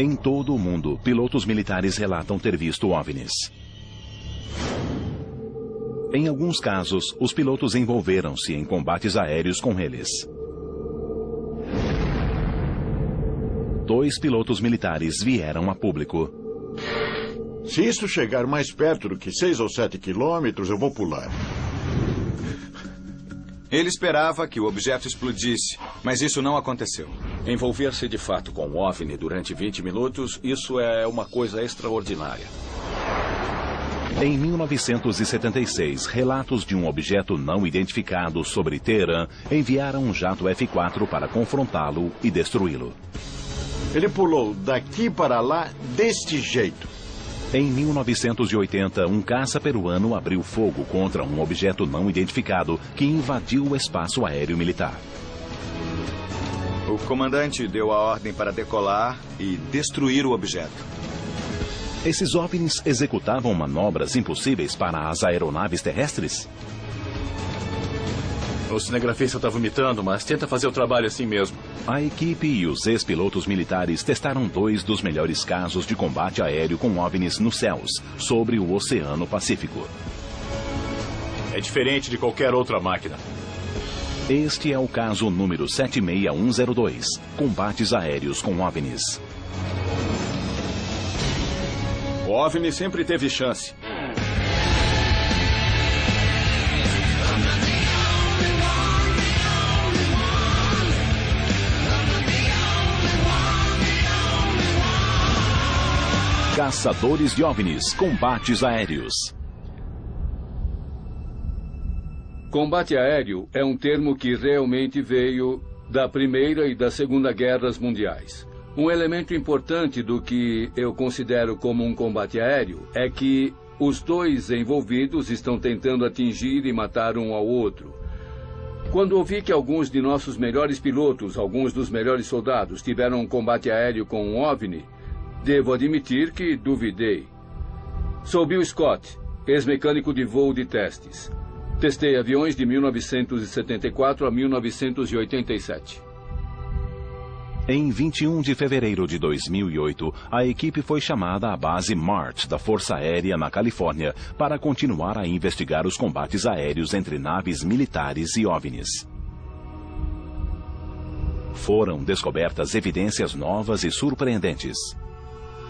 Em todo o mundo, pilotos militares relatam ter visto OVNIs. Em alguns casos, os pilotos envolveram-se em combates aéreos com eles. 2 pilotos militares vieram a público. Se isso chegar mais perto do que 6 ou 7 quilômetros, eu vou pular. Ele esperava que o objeto explodisse, mas isso não aconteceu. Envolver-se de fato com um OVNI durante 20 minutos, isso é uma coisa extraordinária. Em 1976, relatos de um objeto não identificado sobre Teherã enviaram um jato F-4 para confrontá-lo e destruí-lo. Ele pulou daqui para lá deste jeito. Em 1980, um caça peruano abriu fogo contra um objeto não identificado que invadiu o espaço aéreo militar. O comandante deu a ordem para decolar e destruir o objeto. Esses OVNIs executavam manobras impossíveis para as aeronaves terrestres? O cinegrafista está vomitando, mas tenta fazer o trabalho assim mesmo. A equipe e os ex-pilotos militares testaram 2 dos melhores casos de combate aéreo com OVNIs nos céus, sobre o Oceano Pacífico. É diferente de qualquer outra máquina. Este é o caso número 76102, combates aéreos com OVNIs. O OVNI sempre teve chance. Caçadores de OVNIs, combates aéreos. Combate aéreo é um termo que realmente veio da Primeira e da Segunda Guerras Mundiais. Um elemento importante do que eu considero como um combate aéreo é que os 2 envolvidos estão tentando atingir e matar um ao outro. Quando ouvi que alguns de nossos melhores pilotos, alguns dos melhores soldados, tiveram um combate aéreo com um OVNI, devo admitir que duvidei. Sou Bill Scott, ex-mecânico de voo de testes. Testei aviões de 1974 a 1987. Em 21 de fevereiro de 2008, a equipe foi chamada à base Mart da Força Aérea na Califórnia para continuar a investigar os combates aéreos entre naves militares e OVNIs. Foram descobertas evidências novas e surpreendentes.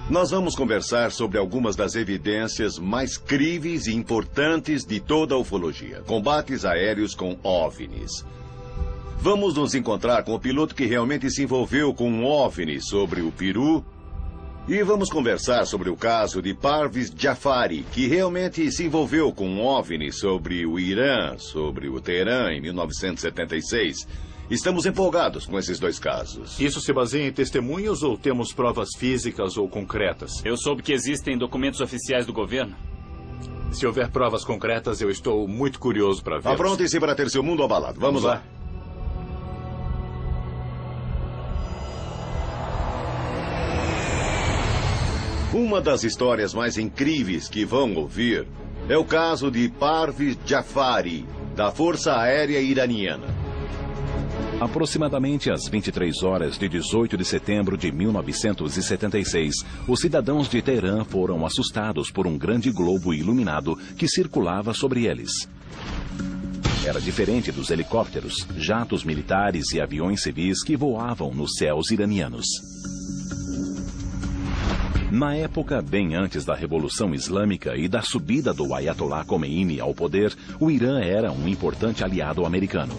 Nós vamos conversar sobre algumas das evidências mais críveis e importantes de toda a ufologia. Combates aéreos com OVNIs. Vamos nos encontrar com o piloto que realmente se envolveu com um OVNI sobre o Peru. E vamos conversar sobre o caso de Parviz Jafari, que realmente se envolveu com um OVNI sobre o Irã, sobre o Teherã, em 1976. Estamos empolgados com esses 2 casos. Isso se baseia em testemunhos ou temos provas físicas ou concretas? Eu soube que existem documentos oficiais do governo. Se houver provas concretas, eu estou muito curioso para ver. Aprontem-se para ter seu mundo abalado. Vamos lá. Uma das histórias mais incríveis que vão ouvir é o caso de Parviz Jafari, da Força Aérea Iraniana. Aproximadamente às 23 horas de 18 de setembro de 1976, os cidadãos de Teherã foram assustados por um grande globo iluminado que circulava sobre eles. Era diferente dos helicópteros, jatos militares e aviões civis que voavam nos céus iranianos. Na época, bem antes da Revolução Islâmica e da subida do Ayatollah Khomeini ao poder, o Irã era um importante aliado americano.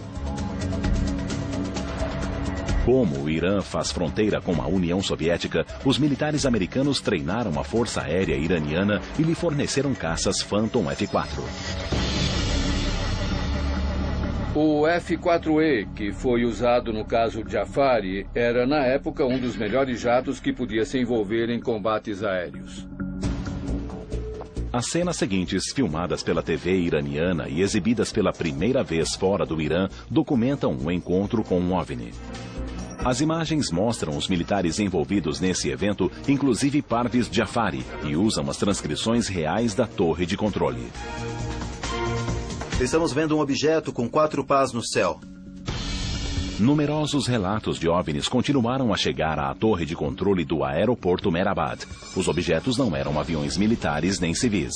Como o Irã faz fronteira com a União Soviética, os militares americanos treinaram a Força Aérea Iraniana e lhe forneceram caças Phantom F-4. O F-4E, que foi usado no caso Jafari, era na época um dos melhores jatos que podia se envolver em combates aéreos. As cenas seguintes, filmadas pela TV iraniana e exibidas pela primeira vez fora do Irã, documentam um encontro com um OVNI. As imagens mostram os militares envolvidos nesse evento, inclusive Parviz Jafari, e usam as transcrições reais da torre de controle. Estamos vendo um objeto com 4 pás no céu. Numerosos relatos de OVNIs continuaram a chegar à torre de controle do aeroporto Mehrabad. Os objetos não eram aviões militares nem civis.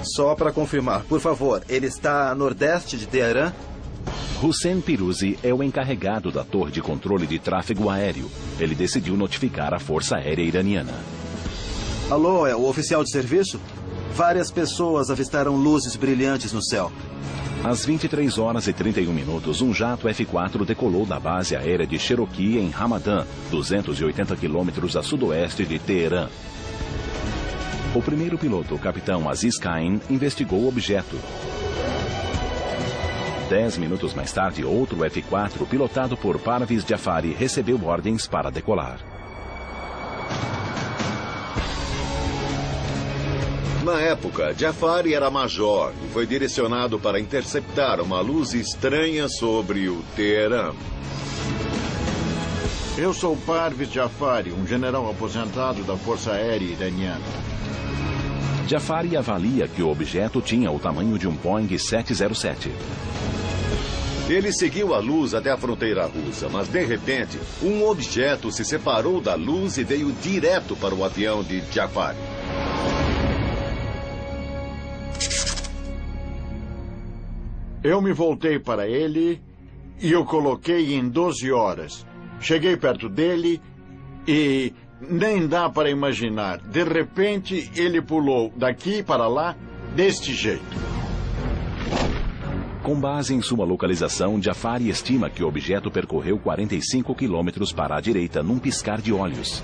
Só para confirmar, por favor, ele está a nordeste de Teherã? Hussein Piruzi é o encarregado da torre de controle de tráfego aéreo. Ele decidiu notificar a Força Aérea Iraniana. Alô, é o oficial de serviço? Várias pessoas avistaram luzes brilhantes no céu. Às 23 horas e 31 minutos, um jato F-4 decolou da base aérea de Cherokee, em Hamadan, 280 quilômetros a sudoeste de Teherã. O primeiro piloto, o capitão Aziz Khain, investigou o objeto. 10 minutos mais tarde, outro F-4, pilotado por Parviz Jafari, recebeu ordens para decolar. Na época, Jafari era major e foi direcionado para interceptar uma luz estranha sobre o Teherã. Eu sou Parviz Jafari, um general aposentado da Força Aérea Iraniana. Jafari avalia que o objeto tinha o tamanho de um Boeing 707. Ele seguiu a luz até a fronteira russa, mas de repente, um objeto se separou da luz e veio direto para o avião de Jafari. Eu me voltei para ele e o coloquei em 12 horas. Cheguei perto dele e nem dá para imaginar. De repente, ele pulou daqui para lá deste jeito. Com base em sua localização, Jafari estima que o objeto percorreu 45 quilômetros para a direita num piscar de olhos.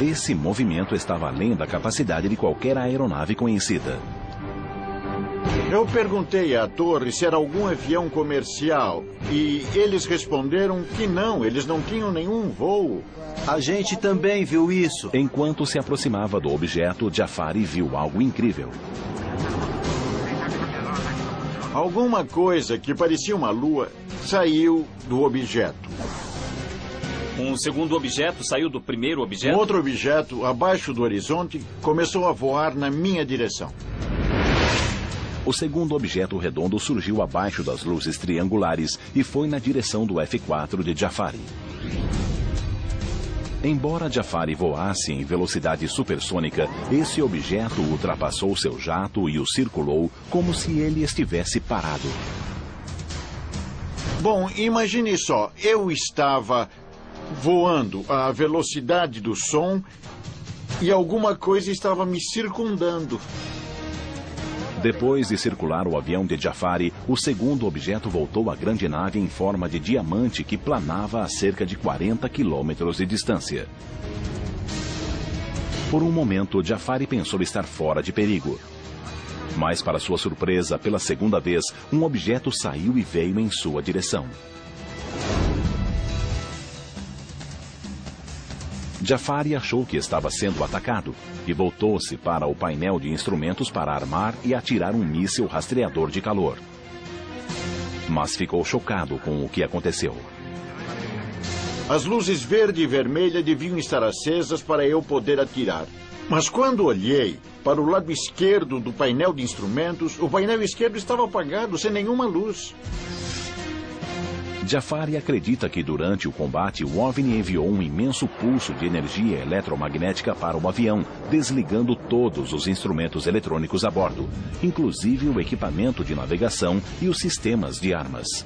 Esse movimento estava além da capacidade de qualquer aeronave conhecida. Eu perguntei à torre se era algum avião comercial e eles responderam que não, eles não tinham nenhum voo. A gente também viu isso. Enquanto se aproximava do objeto, Jafari viu algo incrível. Alguma coisa que parecia uma lua saiu do objeto. Um segundo objeto saiu do primeiro objeto? Um outro objeto, abaixo do horizonte, começou a voar na minha direção. O segundo objeto redondo surgiu abaixo das luzes triangulares e foi na direção do F-4 de Jafari. Embora Jafari voasse em velocidade supersônica, esse objeto ultrapassou seu jato e o circulou como se ele estivesse parado. Bom, imagine só, eu estava voando à velocidade do som e alguma coisa estava me circundando. Depois de circular o avião de Jafari, o segundo objeto voltou à grande nave em forma de diamante que planava a cerca de 40 quilômetros de distância. Por um momento, Jafari pensou estar fora de perigo. Mas, para sua surpresa, pela segunda vez, um objeto saiu e veio em sua direção. Jafari achou que estava sendo atacado e voltou-se para o painel de instrumentos para armar e atirar um míssil rastreador de calor. Mas ficou chocado com o que aconteceu. As luzes verde e vermelha deviam estar acesas para eu poder atirar. Mas quando olhei para o lado esquerdo do painel de instrumentos, o painel esquerdo estava apagado, sem nenhuma luz. Jafari acredita que durante o combate o OVNI enviou um imenso pulso de energia eletromagnética para o avião, desligando todos os instrumentos eletrônicos a bordo, inclusive o equipamento de navegação e os sistemas de armas.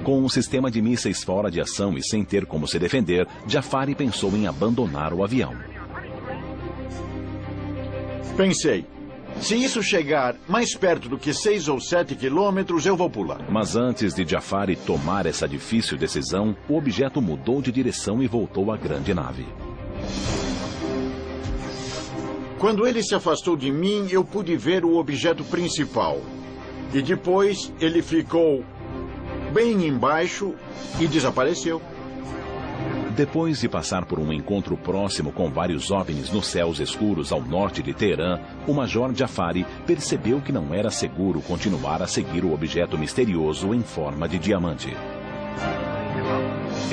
Com um sistema de mísseis fora de ação e sem ter como se defender, Jafari pensou em abandonar o avião. Pensei, se isso chegar mais perto do que 6 ou 7 quilômetros, eu vou pular. Mas antes de Jafari tomar essa difícil decisão, o objeto mudou de direção e voltou à grande nave. Quando ele se afastou de mim, eu pude ver o objeto principal. E depois ele ficou bem embaixo e desapareceu. Depois de passar por um encontro próximo com vários OVNIs nos céus escuros ao norte de Teherã, o Major Jafari percebeu que não era seguro continuar a seguir o objeto misterioso em forma de diamante.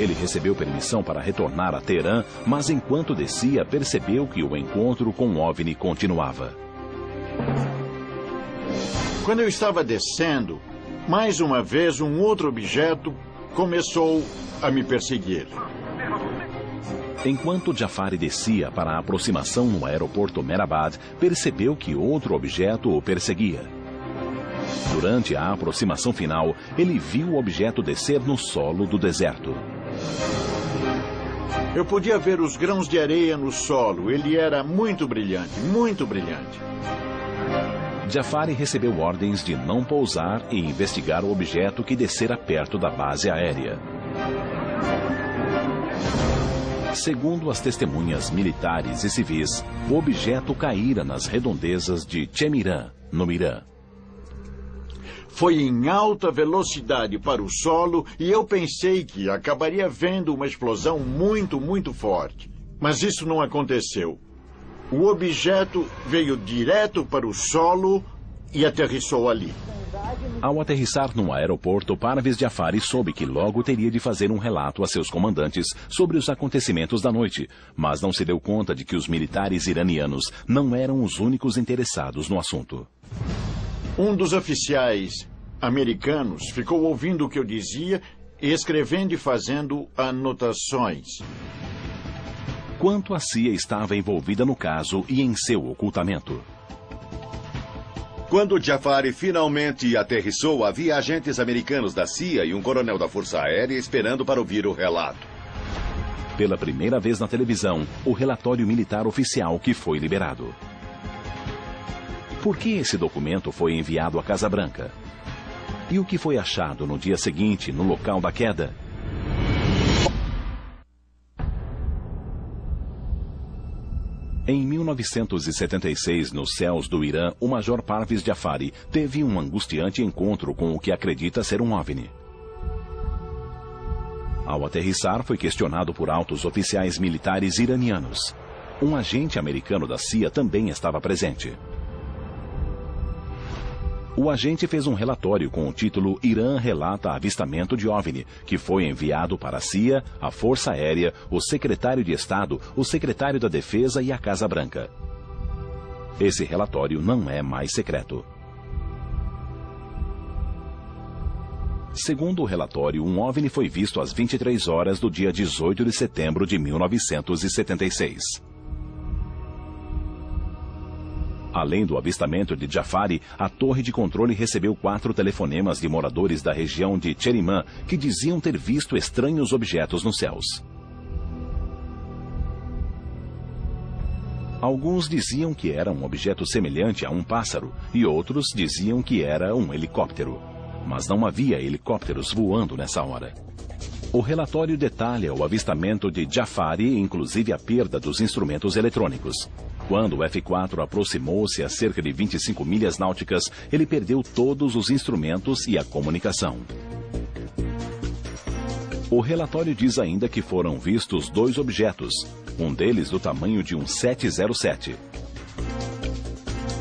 Ele recebeu permissão para retornar a Teherã, mas enquanto descia, percebeu que o encontro com o OVNI continuava. Quando eu estava descendo, mais uma vez um outro objeto começou a me perseguir. Enquanto Jafari descia para a aproximação no aeroporto Mehrabad, percebeu que outro objeto o perseguia. Durante a aproximação final, ele viu o objeto descer no solo do deserto. Eu podia ver os grãos de areia no solo. Ele era muito brilhante, muito brilhante. Jafari recebeu ordens de não pousar e investigar o objeto que descera perto da base aérea. Segundo as testemunhas militares e civis, o objeto caíra nas redondezas de Chemiran, no Irã. Foi em alta velocidade para o solo e eu pensei que acabaria vendo uma explosão muito, muito forte. Mas isso não aconteceu. O objeto veio direto para o solo e aterrissou ali. Ao aterrissar no aeroporto, Parvez Jafari soube que logo teria de fazer um relato a seus comandantes sobre os acontecimentos da noite, mas não se deu conta de que os militares iranianos não eram os únicos interessados no assunto. Um dos oficiais americanos ficou ouvindo o que eu dizia, escrevendo e fazendo anotações. Quanto a CIA estava envolvida no caso e em seu ocultamento. Quando Jafari finalmente aterrissou, havia agentes americanos da CIA e um coronel da Força Aérea esperando para ouvir o relato. Pela primeira vez na televisão, o relatório militar oficial que foi liberado. Por que esse documento foi enviado à Casa Branca? E o que foi achado no dia seguinte, no local da queda? Em 1976, nos céus do Irã, o Major Parvez Jafari teve um angustiante encontro com o que acredita ser um OVNI. Ao aterrissar, foi questionado por altos oficiais militares iranianos. Um agente americano da CIA também estava presente. O agente fez um relatório com o título Irã relata avistamento de OVNI, que foi enviado para a CIA, a Força Aérea, o secretário de Estado, o secretário da Defesa e a Casa Branca. Esse relatório não é mais secreto. Segundo o relatório, um OVNI foi visto às 23 horas do dia 18 de setembro de 1976. Além do avistamento de Jafari, a torre de controle recebeu 4 telefonemas de moradores da região de Chemiran que diziam ter visto estranhos objetos nos céus. Alguns diziam que era um objeto semelhante a um pássaro e outros diziam que era um helicóptero. Mas não havia helicópteros voando nessa hora. O relatório detalha o avistamento de Jafari, inclusive a perda dos instrumentos eletrônicos. Quando o F-4 aproximou-se a cerca de 25 milhas náuticas, ele perdeu todos os instrumentos e a comunicação. O relatório diz ainda que foram vistos 2 objetos, um deles do tamanho de um 707.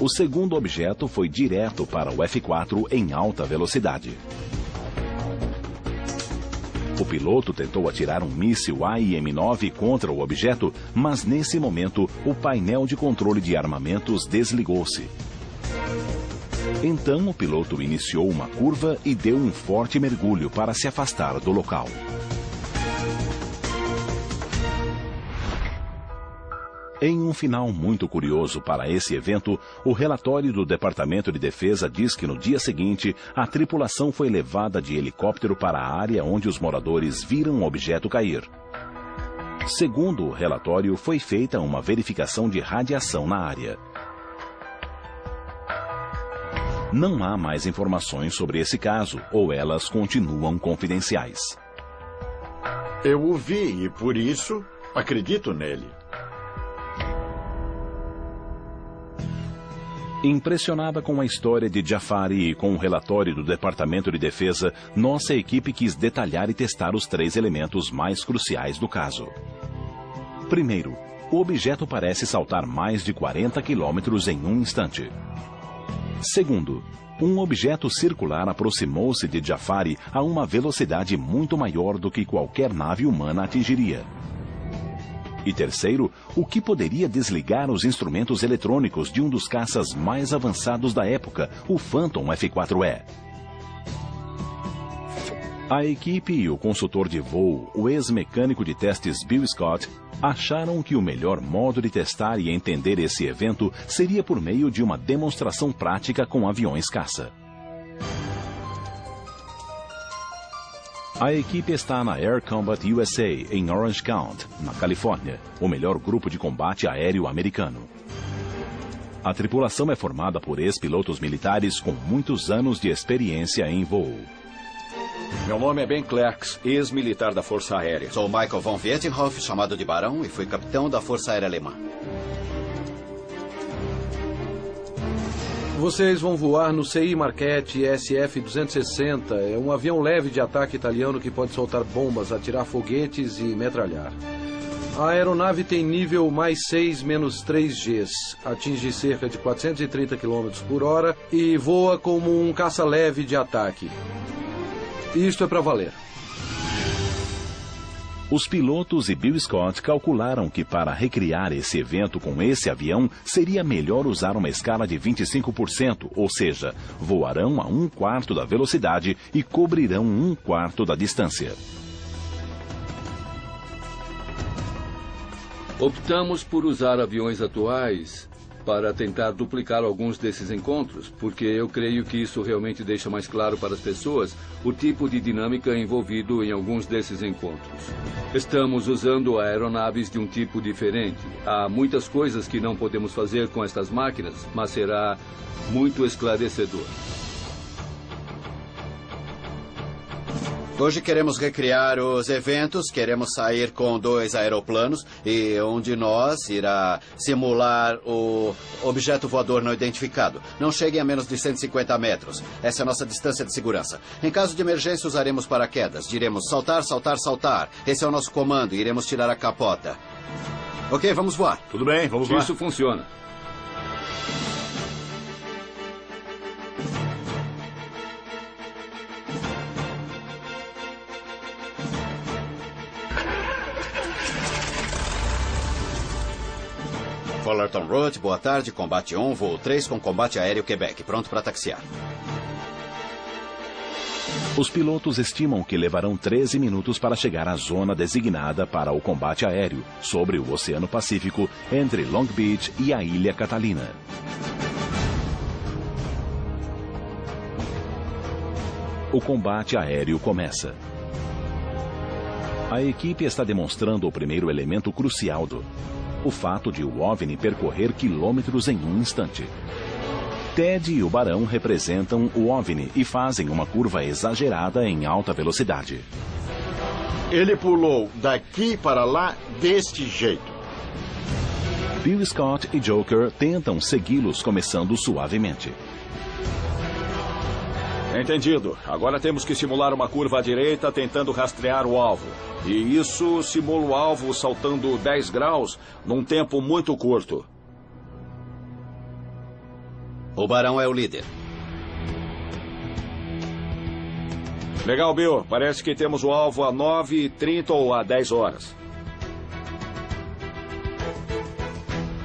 O segundo objeto foi direto para o F-4 em alta velocidade. O piloto tentou atirar um míssil AIM-9 contra o objeto, mas nesse momento o painel de controle de armamentos desligou-se. Então o piloto iniciou uma curva e deu um forte mergulho para se afastar do local. Em um final muito curioso para esse evento, o relatório do Departamento de Defesa diz que no dia seguinte, a tripulação foi levada de helicóptero para a área onde os moradores viram o objeto cair. Segundo o relatório, foi feita uma verificação de radiação na área. Não há mais informações sobre esse caso, ou elas continuam confidenciais. Eu o vi e, por isso, acredito nele. Impressionada com a história de Jafari e com o relatório do Departamento de Defesa, nossa equipe quis detalhar e testar os 3 elementos mais cruciais do caso. Primeiro, o objeto parece saltar mais de 40 quilômetros em um instante. Segundo, um objeto circular aproximou-se de Jafari a uma velocidade muito maior do que qualquer nave humana atingiria. E terceiro, o que poderia desligar os instrumentos eletrônicos de um dos caças mais avançados da época, o Phantom F-4E. A equipe e o consultor de voo, o ex-mecânico de testes Bill Scott, acharam que o melhor modo de testar e entender esse evento seria por meio de uma demonstração prática com aviões caça. A equipe está na Air Combat USA, em Orange County, na Califórnia, o melhor grupo de combate aéreo americano. A tripulação é formada por ex-pilotos militares com muitos anos de experiência em voo. Meu nome é Ben Clerks, ex-militar da Força Aérea. Sou Michael von Wettinghoff, chamado de Barão, e fui capitão da Força Aérea Alemã. Vocês vão voar no CI Marchetti SF-260. É um avião leve de ataque italiano que pode soltar bombas, atirar foguetes e metralhar. A aeronave tem nível mais 6 menos 3Gs, atinge cerca de 430 km por hora e voa como um caça leve de ataque. Isto é para valer. Os pilotos e Bill Scott calcularam que para recriar esse evento com esse avião, seria melhor usar uma escala de 25%, ou seja, voarão a 1/4 da velocidade e cobrirão 1/4 da distância. Optamos por usar aviões atuais para tentar duplicar alguns desses encontros, porque eu creio que isso realmente deixa mais claro para as pessoas o tipo de dinâmica envolvido em alguns desses encontros. Estamos usando aeronaves de um tipo diferente. Há muitas coisas que não podemos fazer com estas máquinas, mas será muito esclarecedor. Hoje queremos recriar os eventos, queremos sair com 2 aeroplanos e um de nós irá simular o objeto voador não identificado. Não cheguem a menos de 150 metros. Essa é a nossa distância de segurança. Em caso de emergência, usaremos paraquedas. Diremos saltar, saltar, saltar. Esse é o nosso comando e iremos tirar a capota. Ok, vamos voar. Tudo bem, vamos lá. Isso funciona. Fullerton Road, boa tarde, combate 1, voo 3 com combate aéreo Quebec, pronto para taxiar. Os pilotos estimam que levarão 13 minutos para chegar à zona designada para o combate aéreo, sobre o Oceano Pacífico, entre Long Beach e a Ilha Catalina. O combate aéreo começa. A equipe está demonstrando o primeiro elemento crucial o fato de o OVNI percorrer quilômetros em um instante. Ted e o Barão representam o OVNI e fazem uma curva exagerada em alta velocidade. Ele pulou daqui para lá deste jeito. Bill Scott e Joker tentam segui-los, começando suavemente. Entendido. Agora temos que simular uma curva à direita tentando rastrear o alvo. E isso simula o alvo saltando 10 graus num tempo muito curto. O Barão é o líder. Legal, Bill. Parece que temos o alvo a 9h30 ou a 10 horas.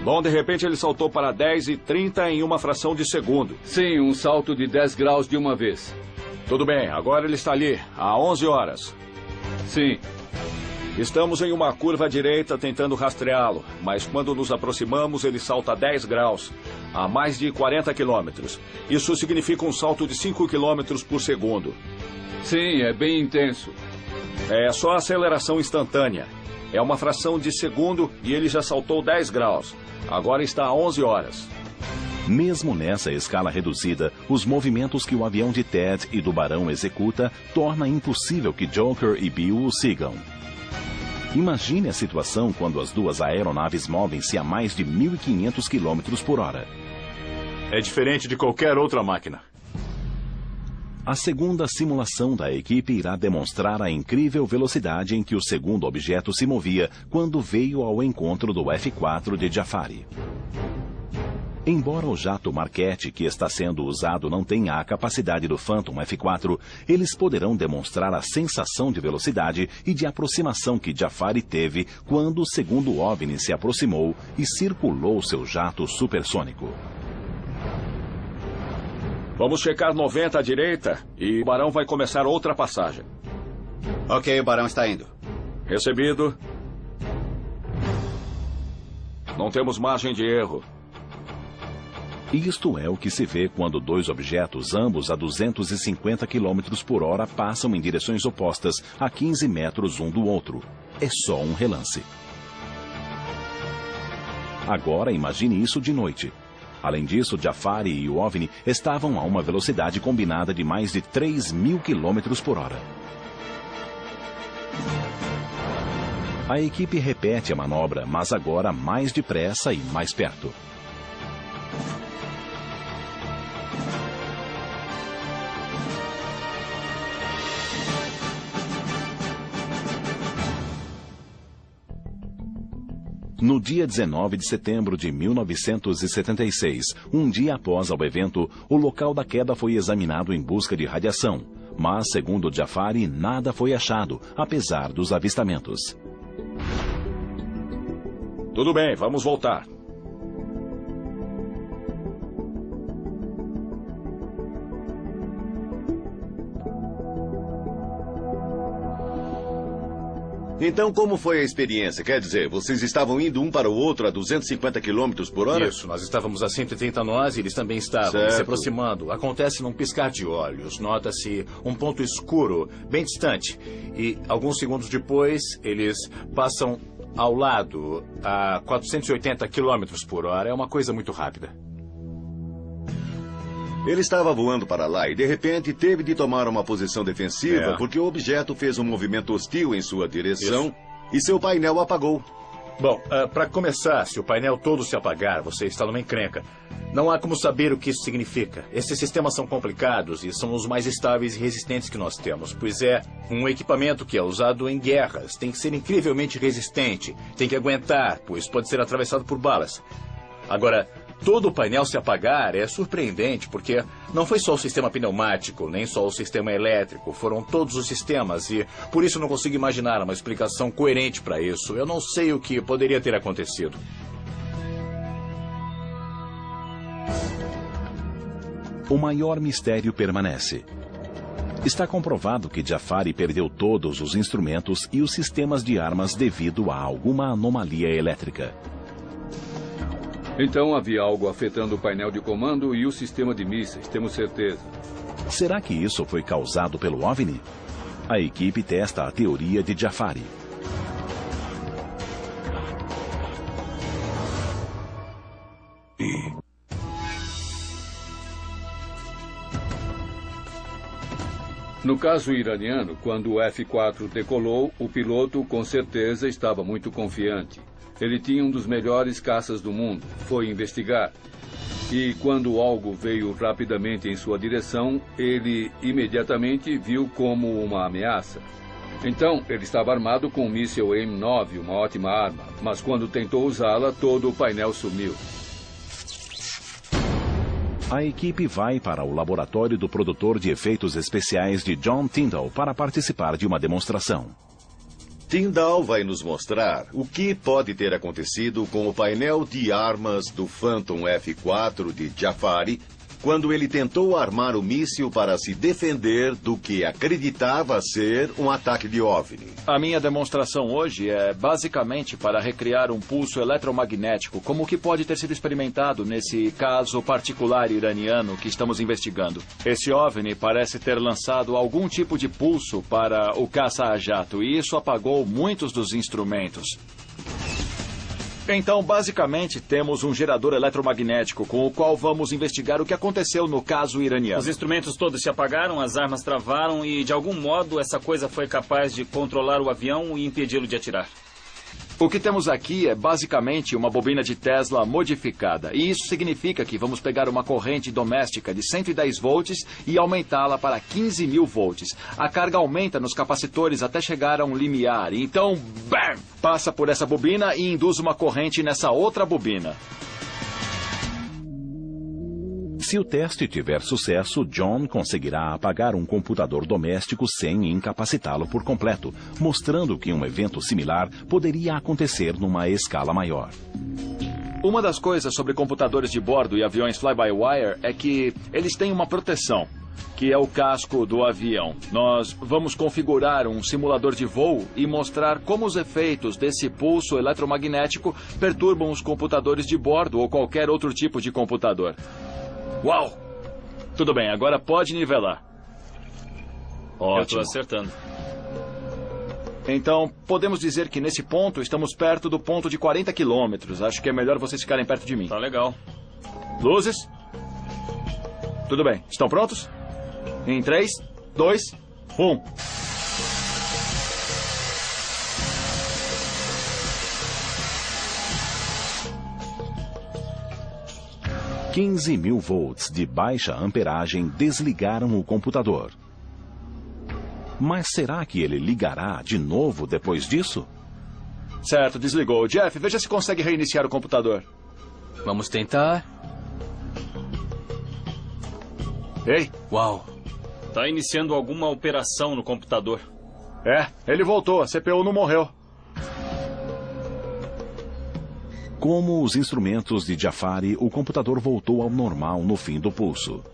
Bom, de repente ele saltou para 10h30 em uma fração de segundo. Sim, um salto de 10 graus de uma vez. Tudo bem, agora ele está ali, a 11 horas. Sim. Estamos em uma curva à direita tentando rastreá-lo, mas quando nos aproximamos ele salta 10 graus, a mais de 40 quilômetros. Isso significa um salto de 5 quilômetros por segundo. Sim, é bem intenso. É só aceleração instantânea. É uma fração de segundo e ele já saltou 10 graus. Agora está a 11 horas. Mesmo nessa escala reduzida, os movimentos que o avião de Ted e do Barão executa torna impossível que Joker e Bill o sigam. Imagine a situação quando as duas aeronaves movem-se a mais de 1.500 km por hora. É diferente de qualquer outra máquina. A segunda simulação da equipe irá demonstrar a incrível velocidade em que o segundo objeto se movia quando veio ao encontro do F-4 de Jafari. Embora o jato Marquette que está sendo usado não tenha a capacidade do Phantom F4, eles poderão demonstrar a sensação de velocidade e de aproximação que Jafari teve quando o segundo OVNI se aproximou e circulou seu jato supersônico. Vamos checar 90 à direita e o Barão vai começar outra passagem. Ok, o Barão está indo. Recebido. Não temos margem de erro. Isto é o que se vê quando dois objetos, ambos a 250 km por hora, passam em direções opostas a 15 metros um do outro. É só um relance. Agora imagine isso de noite. Além disso, Jafari e o OVNI estavam a uma velocidade combinada de mais de 3.000 km por hora. A equipe repete a manobra, mas agora mais depressa e mais perto. No dia 19 de setembro de 1976, um dia após o evento, o local da queda foi examinado em busca de radiação. Mas, segundo Jafari, nada foi achado, apesar dos avistamentos. Tudo bem, vamos voltar. Então, como foi a experiência? Quer dizer, vocês estavam indo um para o outro a 250 km por hora? Isso, nós estávamos a 130 nós e eles também estavam Certo. se aproximando. Acontece num piscar de olhos. Nota-se um ponto escuro, bem distante. E alguns segundos depois, eles passam ao lado a 480 km por hora. É uma coisa muito rápida. Ele estava voando para lá e, de repente, teve de tomar uma posição defensiva porque o objeto fez um movimento hostil em sua direção e seu painel apagou. Bom, para começar, se o painel todo se apagar, você está numa encrenca. Não há como saber o que isso significa. Esses sistemas são complicados e são os mais estáveis e resistentes que nós temos, pois é um equipamento que é usado em guerras. Tem que ser incrivelmente resistente, tem que aguentar, pois pode ser atravessado por balas. Agora, todo o painel se apagar é surpreendente, porque não foi só o sistema pneumático, nem só o sistema elétrico, foram todos os sistemas e por isso não consigo imaginar uma explicação coerente para isso. Eu não sei o que poderia ter acontecido. O maior mistério permanece. Está comprovado que Jafari perdeu todos os instrumentos e os sistemas de armas devido a alguma anomalia elétrica. Então havia algo afetando o painel de comando e o sistema de mísseis, temos certeza. Será que isso foi causado pelo OVNI? A equipe testa a teoria de Jafari. No caso iraniano, quando o F-4 decolou, o piloto com certeza estava muito confiante. Ele tinha um dos melhores caças do mundo, foi investigar. E quando algo veio rapidamente em sua direção, ele imediatamente viu como uma ameaça. Então, ele estava armado com um míssil M9, uma ótima arma, mas quando tentou usá-la, todo o painel sumiu. A equipe vai para o laboratório do produtor de efeitos especiais de John Tyndall para participar de uma demonstração. Tyndall vai nos mostrar o que pode ter acontecido com o painel de armas do Phantom F4 de Jafari quando ele tentou armar o míssil para se defender do que acreditava ser um ataque de OVNI. A minha demonstração hoje é basicamente para recriar um pulso eletromagnético, como o que pode ter sido experimentado nesse caso particular iraniano que estamos investigando. Esse OVNI parece ter lançado algum tipo de pulso para o caça a jato, e isso apagou muitos dos instrumentos. Então, basicamente, temos um gerador eletromagnético com o qual vamos investigar o que aconteceu no caso iraniano. Os instrumentos todos se apagaram, as armas travaram e, de algum modo, essa coisa foi capaz de controlar o avião e impedi-lo de atirar. O que temos aqui é basicamente uma bobina de Tesla modificada. E isso significa que vamos pegar uma corrente doméstica de 110 volts e aumentá-la para 15.000 volts. A carga aumenta nos capacitores até chegar a um limiar. E então, bam! Passa por essa bobina e induz uma corrente nessa outra bobina. Se o teste tiver sucesso, John conseguirá apagar um computador doméstico sem incapacitá-lo por completo, mostrando que um evento similar poderia acontecer numa escala maior. Uma das coisas sobre computadores de bordo e aviões fly-by-wire é que eles têm uma proteção, que é o casco do avião. Nós vamos configurar um simulador de voo e mostrar como os efeitos desse pulso eletromagnético perturbam os computadores de bordo ou qualquer outro tipo de computador. Uau! Tudo bem, agora pode nivelar. Ótimo. Eu estou acertando. Então, podemos dizer que nesse ponto estamos perto do ponto de 40 quilômetros. Acho que é melhor vocês ficarem perto de mim. Tá legal. Luzes? Tudo bem. Estão prontos? Em 3, 2, 1. $15.000 volts de baixa amperagem desligaram o computador. Mas será que ele ligará de novo depois disso? Certo, desligou. Jeff, veja se consegue reiniciar o computador. Vamos tentar. Ei! Uau! Tá iniciando alguma operação no computador. É, ele voltou. A CPU não morreu. Como os instrumentos de Jafari, o computador voltou ao normal no fim do pulso.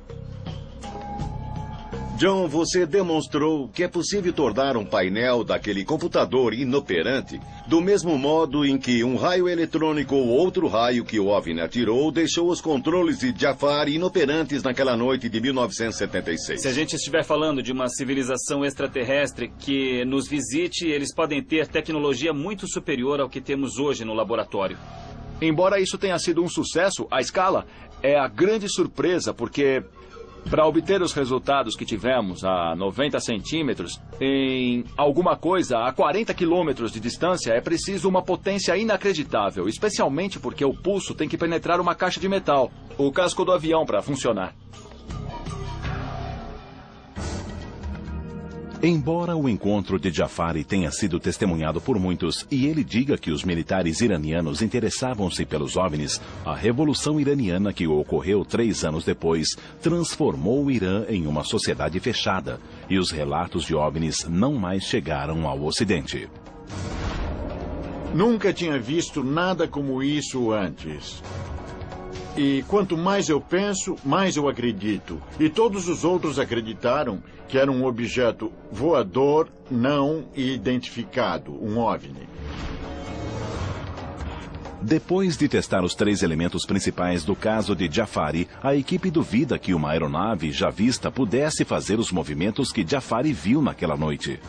John, você demonstrou que é possível tornar um painel daquele computador inoperante do mesmo modo em que um raio eletrônico ou outro raio que o OVNI atirou deixou os controles de Jafari inoperantes naquela noite de 1976. Se a gente estiver falando de uma civilização extraterrestre que nos visite, eles podem ter tecnologia muito superior ao que temos hoje no laboratório. Embora isso tenha sido um sucesso, a escala é a grande surpresa, porque para obter os resultados que tivemos a 90 centímetros em alguma coisa a 40 quilômetros de distância, é preciso uma potência inacreditável, especialmente porque o pulso tem que penetrar uma caixa de metal, o casco do avião, para funcionar. Embora o encontro de Jafari tenha sido testemunhado por muitos e ele diga que os militares iranianos interessavam-se pelos OVNIs, a Revolução Iraniana que ocorreu 3 anos depois transformou o Irã em uma sociedade fechada e os relatos de OVNIs não mais chegaram ao Ocidente. Nunca tinha visto nada como isso antes. E quanto mais eu penso, mais eu acredito. E todos os outros acreditaram que era um objeto voador não identificado, um OVNI. Depois de testar os 3 elementos principais do caso de Jafari, a equipe duvida que uma aeronave já vista pudesse fazer os movimentos que Jafari viu naquela noite.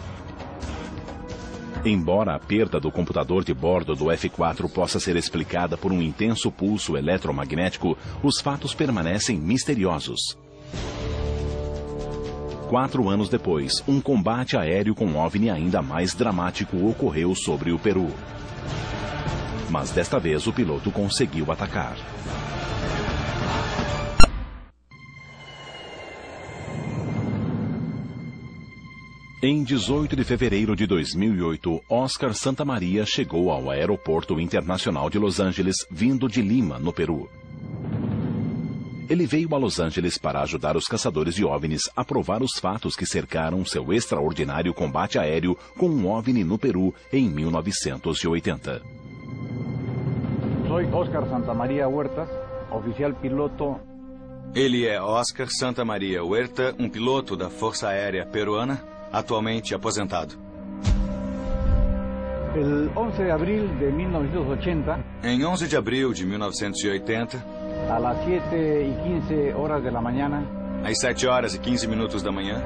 Embora a perda do computador de bordo do F-4 possa ser explicada por um intenso pulso eletromagnético, os fatos permanecem misteriosos. 4 anos depois, um combate aéreo com OVNI ainda mais dramático ocorreu sobre o Peru. Mas desta vez o piloto conseguiu atacar. Em 18 de fevereiro de 2008, Oscar Santamaria chegou ao Aeroporto Internacional de Los Angeles, vindo de Lima, no Peru. Ele veio a Los Angeles para ajudar os caçadores de OVNIs a provar os fatos que cercaram seu extraordinário combate aéreo com um OVNI no Peru em 1980. Soy Oscar Santamaria Huertas, oficial piloto. Ele é Oscar Santamaria Huerta, um piloto da Força Aérea Peruana, atualmente aposentado. El 11 de abril de 1980, em 11 de abril de 1980, a las 7:15 horas de la mañana, às 7 horas e 15 minutos da manhã,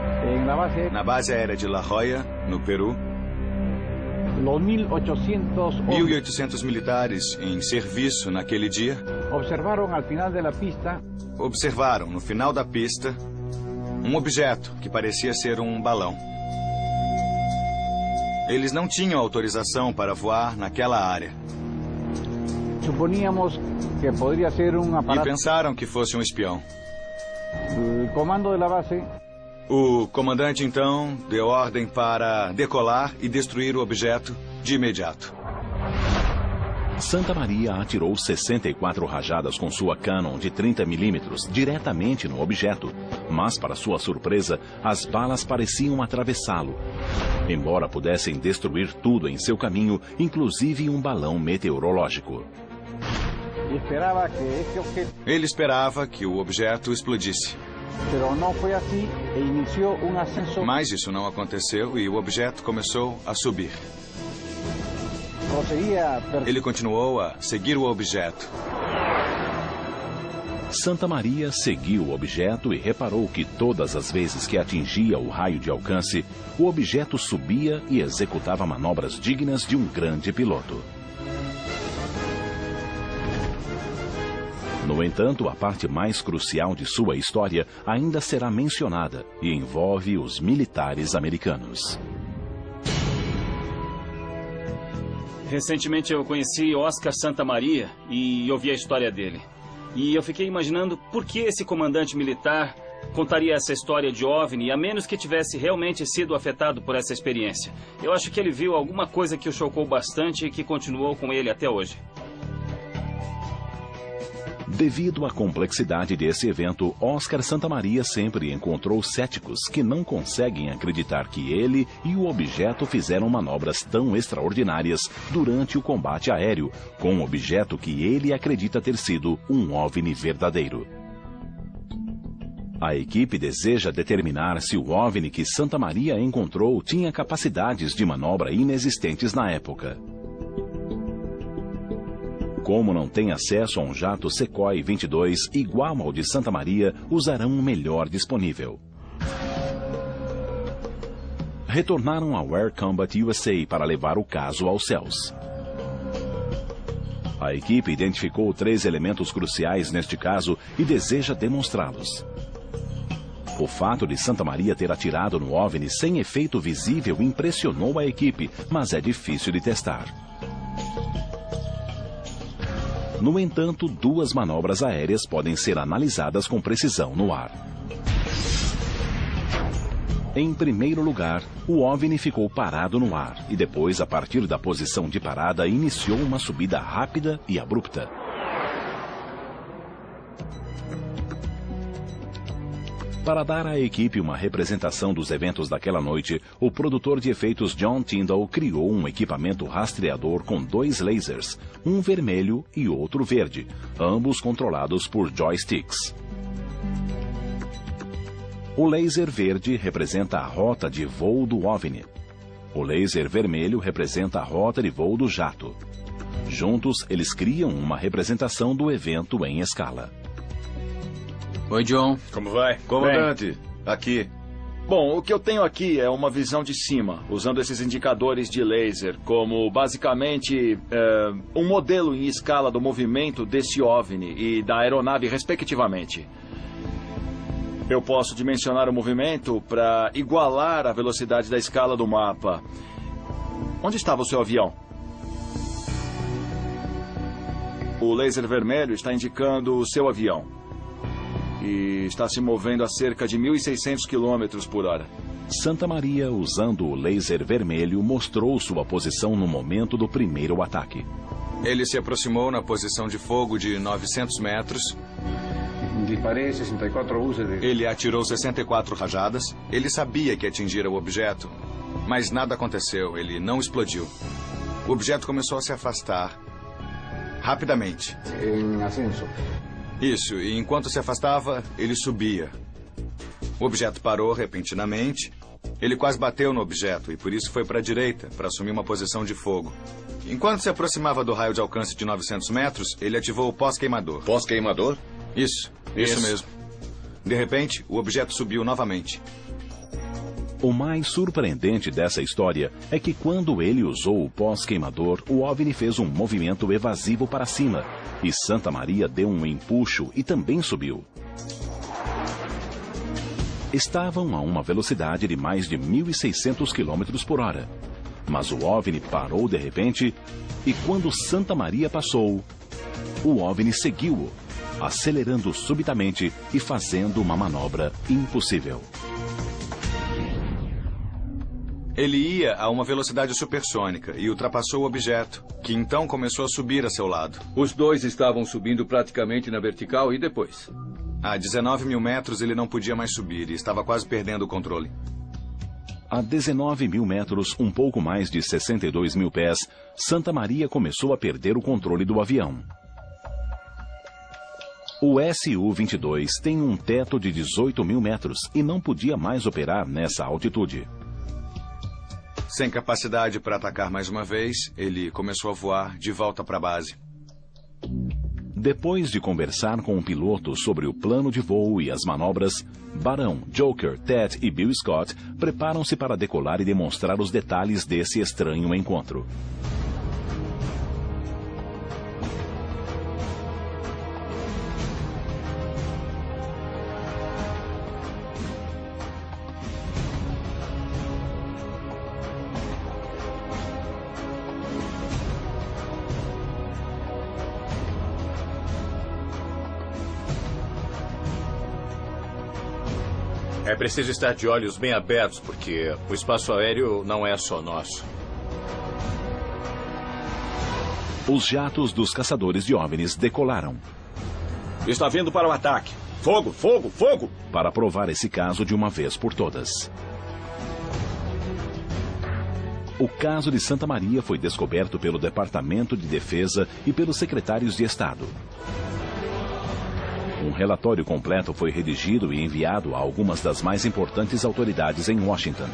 na base aérea de La Joya, no Peru, 1.800 militares em serviço naquele dia observaram al final de la pista, observaram no final da pista um objeto que parecia ser um balão. Eles não tinham autorização para voar naquela área. Suponíamos que poderia ser um aparato. E pensaram que fosse um espião. O comando da base. O comandante, então, deu ordem para decolar e destruir o objeto de imediato. Santa Maria atirou 64 rajadas com sua Cannon de 30 milímetros diretamente no objeto, mas, para sua surpresa, as balas pareciam atravessá-lo. Embora pudessem destruir tudo em seu caminho, inclusive um balão meteorológico. Ele esperava que o objeto explodisse. Mas isso não aconteceu e o objeto começou a subir. Ele continuou a seguir o objeto. Santa Maria seguiu o objeto e reparou que todas as vezes que atingia o raio de alcance, o objeto subia e executava manobras dignas de um grande piloto. No entanto, a parte mais crucial de sua história ainda será mencionada e envolve os militares americanos. Recentemente eu conheci Oscar Santa Maria e ouvi a história dele. E eu fiquei imaginando por que esse comandante militar contaria essa história de OVNI, a menos que tivesse realmente sido afetado por essa experiência. Eu acho que ele viu alguma coisa que o chocou bastante e que continuou com ele até hoje. Devido à complexidade desse evento, Oscar Santa Maria sempre encontrou céticos que não conseguem acreditar que ele e o objeto fizeram manobras tão extraordinárias durante o combate aéreo, com um objeto que ele acredita ter sido um OVNI verdadeiro. A equipe deseja determinar se o OVNI que Santa Maria encontrou tinha capacidades de manobra inexistentes na época. Como não tem acesso a um jato Sequoia 22 igual ao de Santa Maria, usarão o melhor disponível. Retornaram ao Air Combat USA para levar o caso aos céus. A equipe identificou 3 elementos cruciais neste caso e deseja demonstrá-los. O fato de Santa Maria ter atirado no OVNI sem efeito visível impressionou a equipe, mas é difícil de testar. No entanto, 2 manobras aéreas podem ser analisadas com precisão no ar. Em primeiro lugar, o OVNI ficou parado no ar e depois, a partir da posição de parada, iniciou uma subida rápida e abrupta. Para dar à equipe uma representação dos eventos daquela noite, o produtor de efeitos John Tyndall criou um equipamento rastreador com 2 lasers, um vermelho e outro verde, ambos controlados por joysticks. O laser verde representa a rota de voo do OVNI. O laser vermelho representa a rota de voo do jato. Juntos, eles criam uma representação do evento em escala. Oi, John. Como vai? Comandante, aqui. Bom, o que eu tenho aqui é uma visão de cima, usando esses indicadores de laser como, basicamente, um modelo em escala do movimento desse OVNI e da aeronave, respectivamente. Eu posso dimensionar o movimento para igualar a velocidade da escala do mapa. Onde estava o seu avião? O laser vermelho está indicando o seu avião. E está se movendo a cerca de 1.600 km por hora. Santa Maria, usando o laser vermelho, mostrou sua posição no momento do primeiro ataque. Ele se aproximou na posição de fogo de 900 metros. Disparei 64 uses de... Ele atirou 64 rajadas. Ele sabia que atingira o objeto, mas nada aconteceu. Ele não explodiu. O objeto começou a se afastar rapidamente. Em ascenso. Isso, e enquanto se afastava, ele subia. O objeto parou repentinamente. Ele quase bateu no objeto e por isso foi para a direita, para assumir uma posição de fogo. Enquanto se aproximava do raio de alcance de 900 metros, ele ativou o pós-queimador. Pós-queimador? Isso mesmo. De repente, o objeto subiu novamente. O mais surpreendente dessa história é que quando ele usou o pós-queimador, o OVNI fez um movimento evasivo para cima e Santa Maria deu um empuxo e também subiu. Estavam a uma velocidade de mais de 1.600 km por hora. Mas o OVNI parou de repente e quando Santa Maria passou, o OVNI seguiu-o, acelerando subitamente e fazendo uma manobra impossível. Ele ia a uma velocidade supersônica e ultrapassou o objeto, que então começou a subir a seu lado. Os dois estavam subindo praticamente na vertical e depois? A 19 mil metros ele não podia mais subir e estava quase perdendo o controle. A 19 mil metros, um pouco mais de 62 mil pés, Santa Maria começou a perder o controle do avião. O Su-22 tem um teto de 18 mil metros e não podia mais operar nessa altitude. Sem capacidade para atacar mais uma vez, ele começou a voar de volta para a base. Depois de conversar com o piloto sobre o plano de voo e as manobras, Barão, Joker, Ted e Bill Scott preparam-se para decolar e demonstrar os detalhes desse estranho encontro. É preciso estar de olhos bem abertos, porque o espaço aéreo não é só nosso. Os jatos dos caçadores de OVNIs decolaram. Está vindo para o ataque. Fogo, fogo, fogo! Para provar esse caso de uma vez por todas. O caso de Santa Maria foi descoberto pelo Departamento de Defesa e pelos secretários de Estado. Um relatório completo foi redigido e enviado a algumas das mais importantes autoridades em Washington.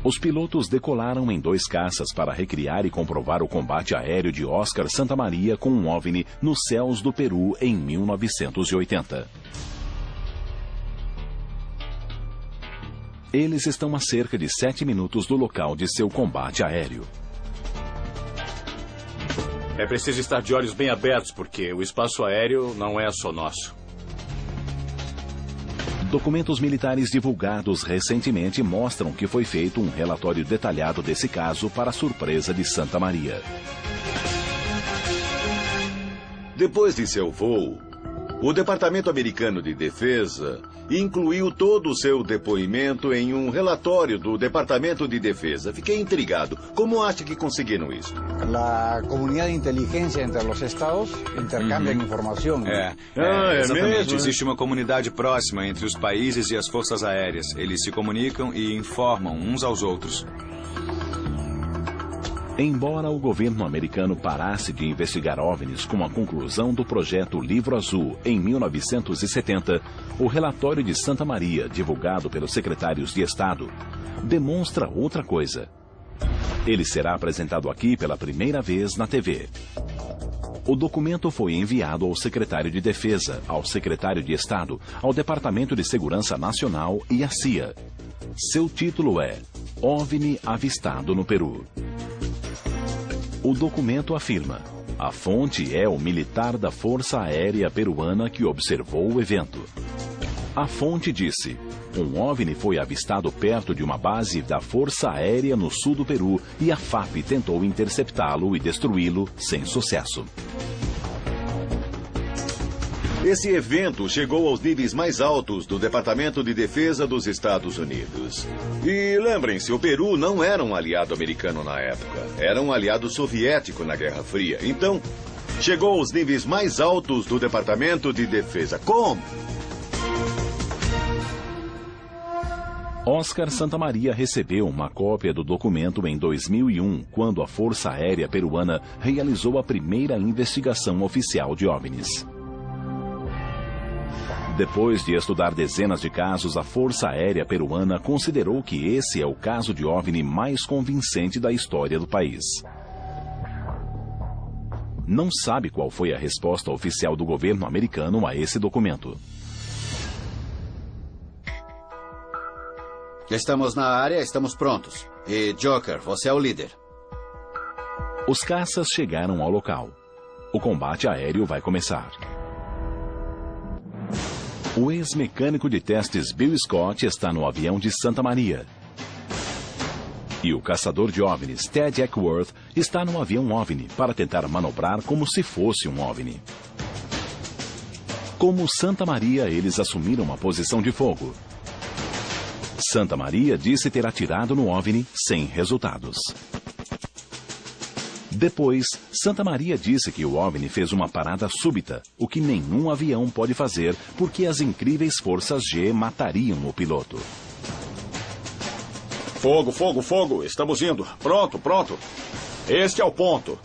Os pilotos decolaram em 2 caças para recriar e comprovar o combate aéreo de Oscar Santa Maria com um OVNI nos céus do Peru em 1980. Eles estão a cerca de 7 minutos do local de seu combate aéreo. É preciso estar de olhos bem abertos, porque o espaço aéreo não é só nosso. Documentos militares divulgados recentemente mostram que foi feito um relatório detalhado desse caso para a surpresa de Santa Maria. Depois de seu voo, o Departamento Americano de Defesa incluiu todo o seu depoimento em um relatório do Departamento de Defesa. Fiquei intrigado. Como acha que conseguiram isso? A comunidade de inteligência entre os estados intercambia informação. Exatamente. Mesmo? Existe uma comunidade próxima entre os países e as forças aéreas. Eles se comunicam e informam uns aos outros. Embora o governo americano parasse de investigar OVNIs com a conclusão do projeto Livro Azul em 1970, o relatório de Santa Maria, divulgado pelos secretários de Estado, demonstra outra coisa. Ele será apresentado aqui pela primeira vez na TV. O documento foi enviado ao secretário de Defesa, ao secretário de Estado, ao Departamento de Segurança Nacional e à CIA. Seu título é OVNI Avistado no Peru. O documento afirma: a fonte é o militar da Força Aérea Peruana que observou o evento. A fonte disse: um OVNI foi avistado perto de uma base da Força Aérea no sul do Peru e a FAP tentou interceptá-lo e destruí-lo sem sucesso. Esse evento chegou aos níveis mais altos do Departamento de Defesa dos Estados Unidos. E lembrem-se, o Peru não era um aliado americano na época. Era um aliado soviético na Guerra Fria. Então, chegou aos níveis mais altos do Departamento de Defesa. Como? Oscar Santa Maria recebeu uma cópia do documento em 2001, quando a Força Aérea Peruana realizou a primeira investigação oficial de OVNIs. Depois de estudar dezenas de casos, a Força Aérea Peruana considerou que esse é o caso de OVNI mais convincente da história do país. Não sabe qual foi a resposta oficial do governo americano a esse documento. Estamos na área, estamos prontos. E, Joker, você é o líder. Os caças chegaram ao local. O combate aéreo vai começar. O ex-mecânico de testes Bill Scott está no avião de Santa Maria. E o caçador de OVNIs Ted Eckworth está no avião OVNI para tentar manobrar como se fosse um OVNI. Como Santa Maria, eles assumiram uma posição de fogo. Santa Maria disse ter atirado no OVNI sem resultados. Depois, Santa Maria disse que o OVNI fez uma parada súbita, o que nenhum avião pode fazer porque as incríveis forças G matariam o piloto. Fogo, fogo, fogo! Estamos indo. Pronto, pronto. Este é o ponto.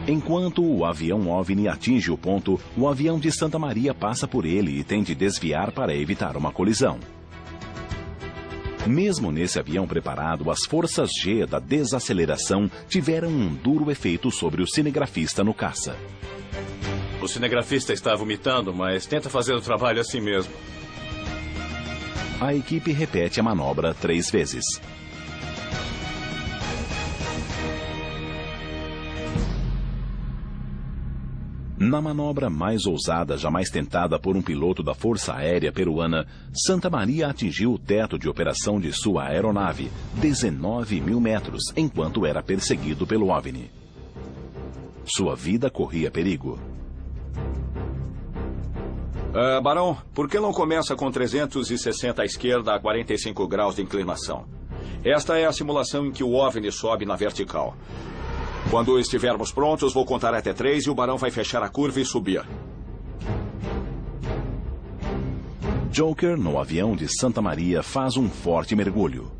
Enquanto o avião OVNI atinge o ponto, o avião de Santa Maria passa por ele e tem de desviar para evitar uma colisão. Mesmo nesse avião preparado, as forças G da desaceleração tiveram um duro efeito sobre o cinegrafista no caça. O cinegrafista está vomitando, mas tenta fazer o trabalho assim mesmo. A equipe repete a manobra 3 vezes. Na manobra mais ousada jamais tentada por um piloto da Força Aérea Peruana, Santa Maria atingiu o teto de operação de sua aeronave, 19.000 metros, enquanto era perseguido pelo OVNI. Sua vida corria perigo. Barão, por que não começa com 360 à esquerda a 45 graus de inclinação? Esta é a simulação em que o OVNI sobe na vertical. Quando estivermos prontos, vou contar até 3 e o Barão vai fechar a curva e subir. Joker, no avião de Santa Maria, faz um forte mergulho.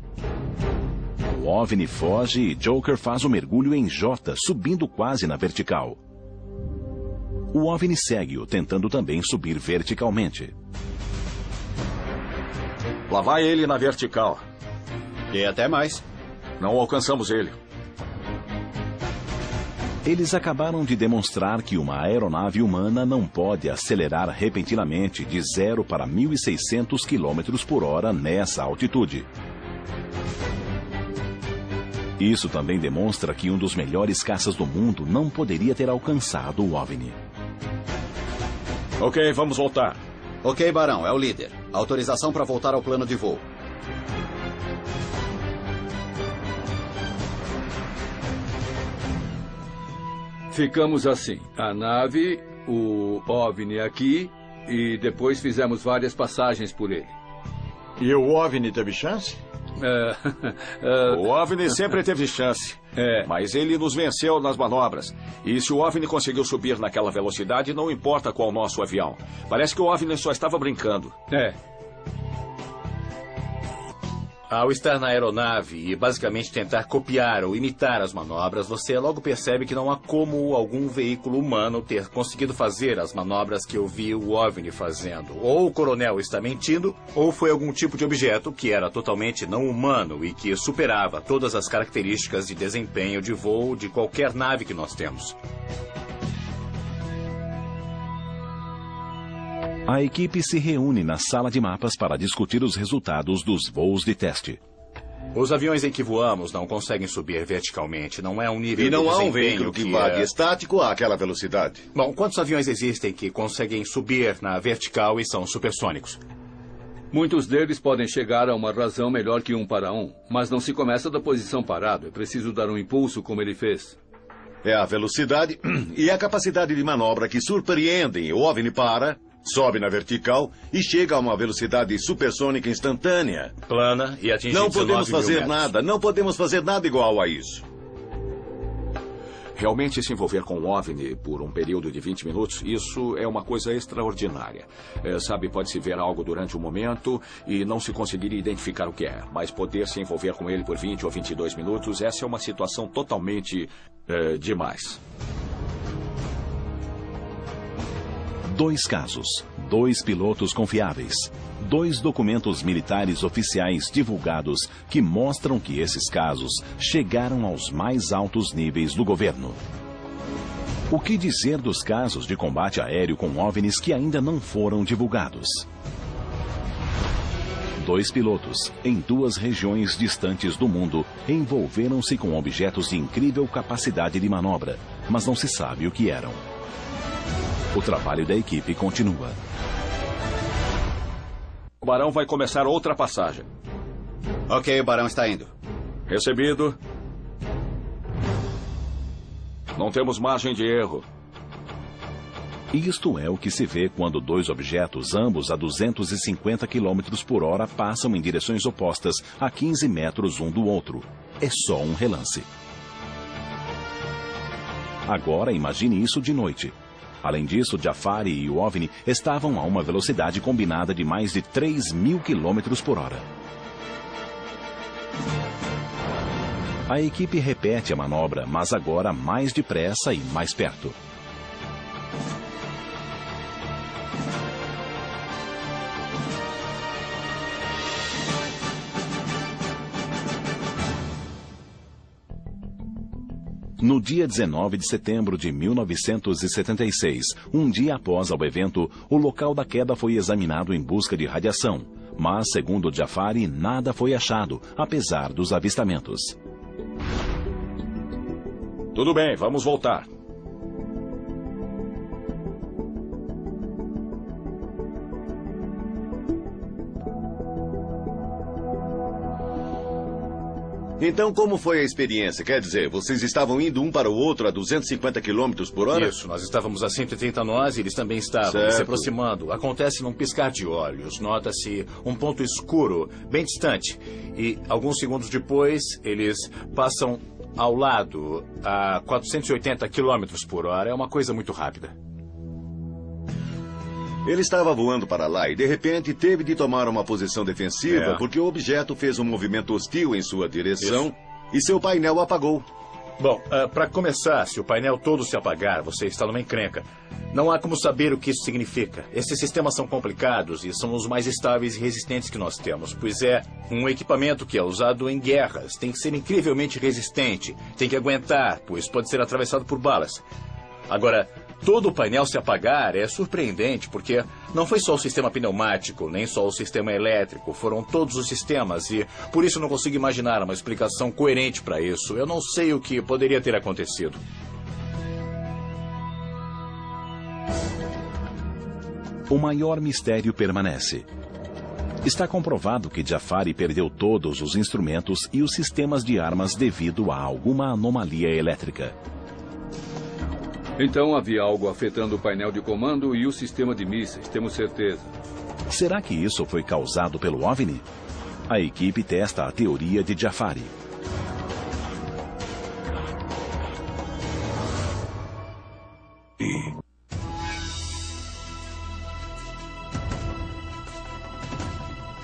O OVNI foge e Joker faz o mergulho em J, subindo quase na vertical. O OVNI segue-o, tentando também subir verticalmente. Lá vai ele na vertical. E até mais. Não alcançamos ele. Eles acabaram de demonstrar que uma aeronave humana não pode acelerar repentinamente de 0 para 1.600 km por hora nessa altitude. Isso também demonstra que um dos melhores caças do mundo não poderia ter alcançado o OVNI. Ok, vamos voltar. Ok, Barão, é o líder. Autorização para voltar ao plano de voo. Ficamos assim, a nave, o OVNI aqui, e depois fizemos várias passagens por ele. E o OVNI teve chance? O OVNI sempre teve chance, mas ele nos venceu nas manobras. E se o OVNI conseguiu subir naquela velocidade, não importa qual nosso avião. Parece que o OVNI só estava brincando. Ao estar na aeronave e basicamente tentar copiar ou imitar as manobras, você logo percebe que não há como algum veículo humano ter conseguido fazer as manobras que eu vi o OVNI fazendo. Ou o coronel está mentindo, ou foi algum tipo de objeto que era totalmente não humano e que superava todas as características de desempenho de voo de qualquer nave que nós temos. A equipe se reúne na sala de mapas para discutir os resultados dos voos de teste. Os aviões em que voamos não conseguem subir verticalmente. Não é um nível de desempenho. E não há um veículo que vague estático àquela velocidade. Bom, quantos aviões existem que conseguem subir na vertical e são supersônicos? Muitos deles podem chegar a uma razão melhor que 1 para 1, mas não se começa da posição parado. É preciso dar um impulso como ele fez. É a velocidade e a capacidade de manobra que surpreendem. O OVNI para, sobe na vertical e chega a uma velocidade supersônica instantânea. Plana e atinge 19 mil metros. Não podemos fazer nada, não podemos fazer nada igual a isso. Realmente se envolver com um OVNI por um período de 20 minutos, isso é uma coisa extraordinária. Sabe, pode-se ver algo durante um momento e não se conseguir identificar o que é. Mas poder se envolver com ele por 20 ou 22 minutos, essa é uma situação totalmente demais. 2 casos, 2 pilotos confiáveis, 2 documentos militares oficiais divulgados que mostram que esses casos chegaram aos mais altos níveis do governo. O que dizer dos casos de combate aéreo com OVNIs que ainda não foram divulgados? 2 pilotos, em 2 regiões distantes do mundo, envolveram-se com objetos de incrível capacidade de manobra, mas não se sabe o que eram. O trabalho da equipe continua. O Barão vai começar outra passagem. Ok, o Barão está indo. Recebido. Não temos margem de erro. Isto é o que se vê quando dois objetos, ambos a 250 km por hora, passam em direções opostas a 15 metros um do outro. É só um relance. Agora imagine isso de noite. Além disso, Jafari e o OVNI estavam a uma velocidade combinada de mais de 3.000 km por hora. A equipe repete a manobra, mas agora mais depressa e mais perto. No dia 19 de setembro de 1976, um dia após o evento, o local da queda foi examinado em busca de radiação. Mas, segundo Jafari, nada foi achado, apesar dos avistamentos. Tudo bem, vamos voltar. Então, como foi a experiência? Quer dizer, vocês estavam indo um para o outro a 250 km por hora? Isso, nós estávamos a 130 nós e eles também estavam Certo. se aproximando. Acontece num piscar de olhos. Nota-se um ponto escuro, bem distante. E alguns segundos depois, eles passam ao lado a 480 km por hora. É uma coisa muito rápida. Ele estava voando para lá e, de repente, teve de tomar uma posição defensiva porque o objeto fez um movimento hostil em sua direção e seu painel apagou. Bom, para começar, se o painel todo se apagar, você está numa encrenca. Não há como saber o que isso significa. Esses sistemas são complicados e são os mais estáveis e resistentes que nós temos, pois é um equipamento que é usado em guerras. Tem que ser incrivelmente resistente, tem que aguentar, pois pode ser atravessado por balas. Agora, todo o painel se apagar é surpreendente, porque não foi só o sistema pneumático, nem só o sistema elétrico, foram todos os sistemas e por isso não consigo imaginar uma explicação coerente para isso. Eu não sei o que poderia ter acontecido. O maior mistério permanece. Está comprovado que Jafari perdeu todos os instrumentos e os sistemas de armas devido a alguma anomalia elétrica. Então havia algo afetando o painel de comando e o sistema de mísseis, temos certeza. Será que isso foi causado pelo OVNI? A equipe testa a teoria de Jafari.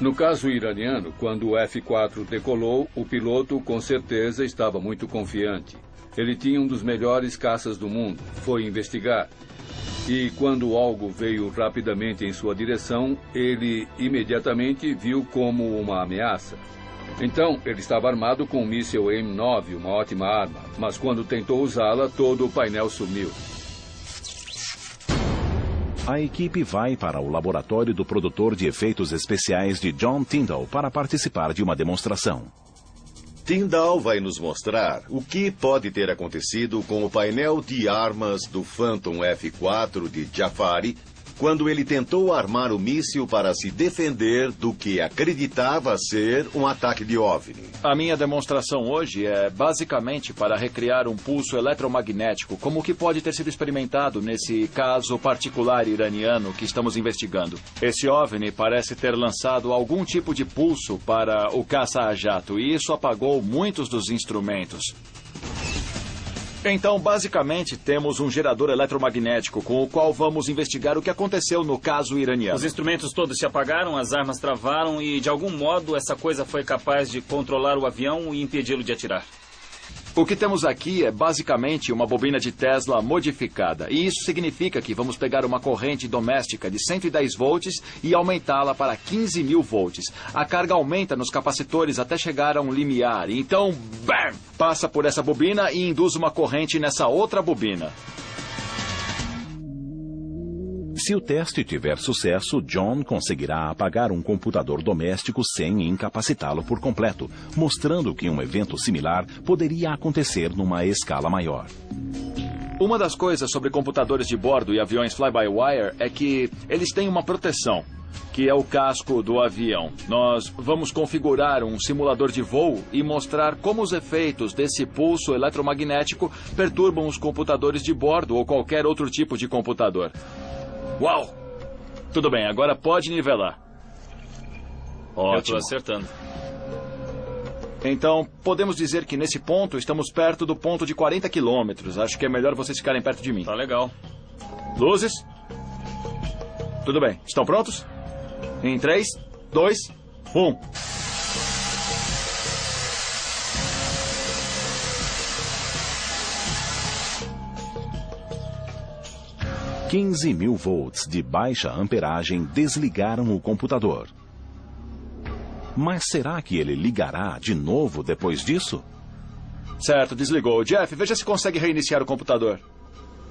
No caso iraniano, quando o F-4 decolou, o piloto com certeza estava muito confiante. Ele tinha um dos melhores caças do mundo, foi investigar. E quando algo veio rapidamente em sua direção, ele imediatamente viu como uma ameaça. Então, ele estava armado com um míssil M9, uma ótima arma, mas quando tentou usá-la, todo o painel sumiu. A equipe vai para o laboratório do produtor de efeitos especiais de John Tyndall para participar de uma demonstração. Tyndall vai nos mostrar o que pode ter acontecido com o painel de armas do Phantom F-4 de Jafari quando ele tentou armar o míssil para se defender do que acreditava ser um ataque de OVNI. A minha demonstração hoje é basicamente para recriar um pulso eletromagnético, como o que pode ter sido experimentado nesse caso particular iraniano que estamos investigando. Esse OVNI parece ter lançado algum tipo de pulso para o caça a jato, e isso apagou muitos dos instrumentos. Então, basicamente, temos um gerador eletromagnético com o qual vamos investigar o que aconteceu no caso iraniano. Os instrumentos todos se apagaram, as armas travaram e, de algum modo, essa coisa foi capaz de controlar o avião e impedi-lo de atirar. O que temos aqui é basicamente uma bobina de Tesla modificada. E isso significa que vamos pegar uma corrente doméstica de 110 volts e aumentá-la para 15.000 volts. A carga aumenta nos capacitores até chegar a um limiar. E então, BAM! Passa por essa bobina e induz uma corrente nessa outra bobina. Se o teste tiver sucesso, John conseguirá apagar um computador doméstico sem incapacitá-lo por completo, mostrando que um evento similar poderia acontecer numa escala maior. Uma das coisas sobre computadores de bordo e aviões fly-by-wire é que eles têm uma proteção. que é o casco do avião. Nós vamos configurar um simulador de voo e mostrar como os efeitos desse pulso eletromagnético perturbam os computadores de bordo ou qualquer outro tipo de computador. Uau! Tudo bem, agora pode nivelar. Ótimo. Eu estou acertando. Então, podemos dizer que nesse ponto estamos perto do ponto de 40 quilômetros. Acho que é melhor vocês ficarem perto de mim. Tá legal. Luzes? Tudo bem. Estão prontos? Em 3, 2, 1. $15.000 volts de baixa amperagem desligaram o computador. Mas será que ele ligará de novo depois disso? Certo, desligou. Jeff, veja se consegue reiniciar o computador.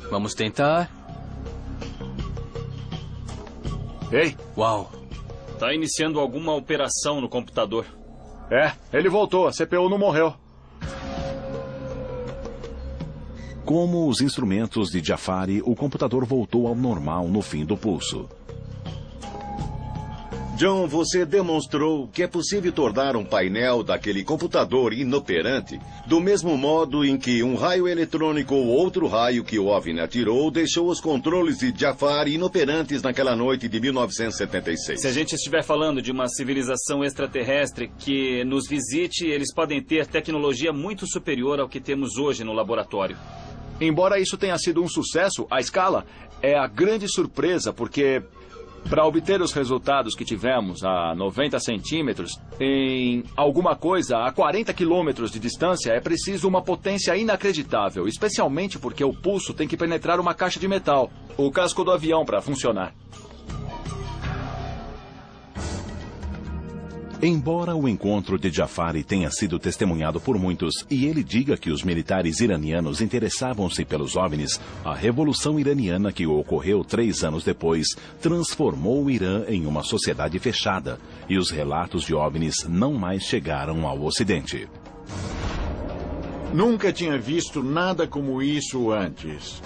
Vamos tentar. Ei! Uau! Tá iniciando alguma operação no computador. É, ele voltou. A CPU não morreu. Como os instrumentos de Jafari, o computador voltou ao normal no fim do pulso. John, você demonstrou que é possível tornar um painel daquele computador inoperante do mesmo modo em que um raio eletrônico ou outro raio que o OVNI atirou deixou os controles de Jafari inoperantes naquela noite de 1976. Se a gente estiver falando de uma civilização extraterrestre que nos visite, eles podem ter tecnologia muito superior ao que temos hoje no laboratório. Embora isso tenha sido um sucesso, a escala é a grande surpresa, porque para obter os resultados que tivemos a 90 centímetros, em alguma coisa a 40 quilômetros de distância, é preciso uma potência inacreditável, especialmente porque o pulso tem que penetrar uma caixa de metal, o casco do avião, para funcionar. Embora o encontro de Jafari tenha sido testemunhado por muitos e ele diga que os militares iranianos interessavam-se pelos OVNIs, a Revolução Iraniana que ocorreu 3 anos depois transformou o Irã em uma sociedade fechada e os relatos de OVNIs não mais chegaram ao Ocidente. Nunca tinha visto nada como isso antes.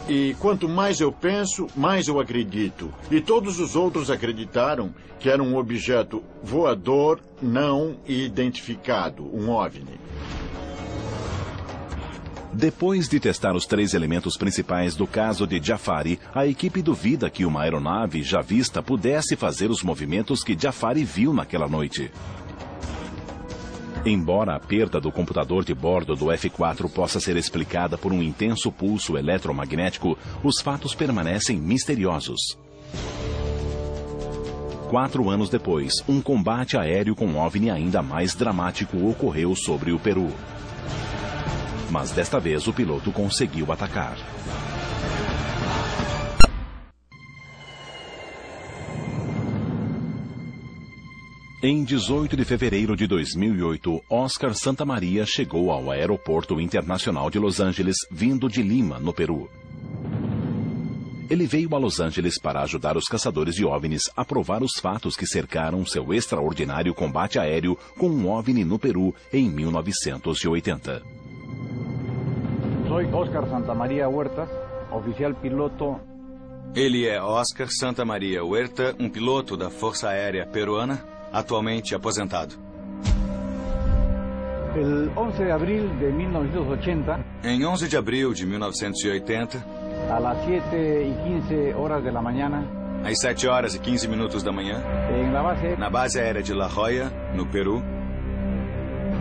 E quanto mais eu penso, mais eu acredito. E todos os outros acreditaram que era um objeto voador não identificado, um OVNI. Depois de testar os 3 elementos principais do caso de Jafari, a equipe duvida que uma aeronave já vista pudesse fazer os movimentos que Jafari viu naquela noite. Embora a perda do computador de bordo do F-4 possa ser explicada por um intenso pulso eletromagnético, os fatos permanecem misteriosos. 4 anos depois, um combate aéreo com OVNI ainda mais dramático ocorreu sobre o Peru. Mas desta vez o piloto conseguiu atacar. Em 18 de fevereiro de 2008, Oscar Santamaria chegou ao Aeroporto Internacional de Los Angeles, vindo de Lima, no Peru. Ele veio a Los Angeles para ajudar os caçadores de OVNIs a provar os fatos que cercaram seu extraordinário combate aéreo com um OVNI no Peru em 1980. Soy Oscar Santamaria Huertas, oficial piloto. Ele é Oscar Santamaria Huerta, um piloto da Força Aérea Peruana, atualmente aposentado. El 11 de abril de 1980, Em 11 de abril de 1980, a las 7:15 horas de la mañana, às 7 horas e 15 minutos da manhã, na base aérea de La Joya, no Peru,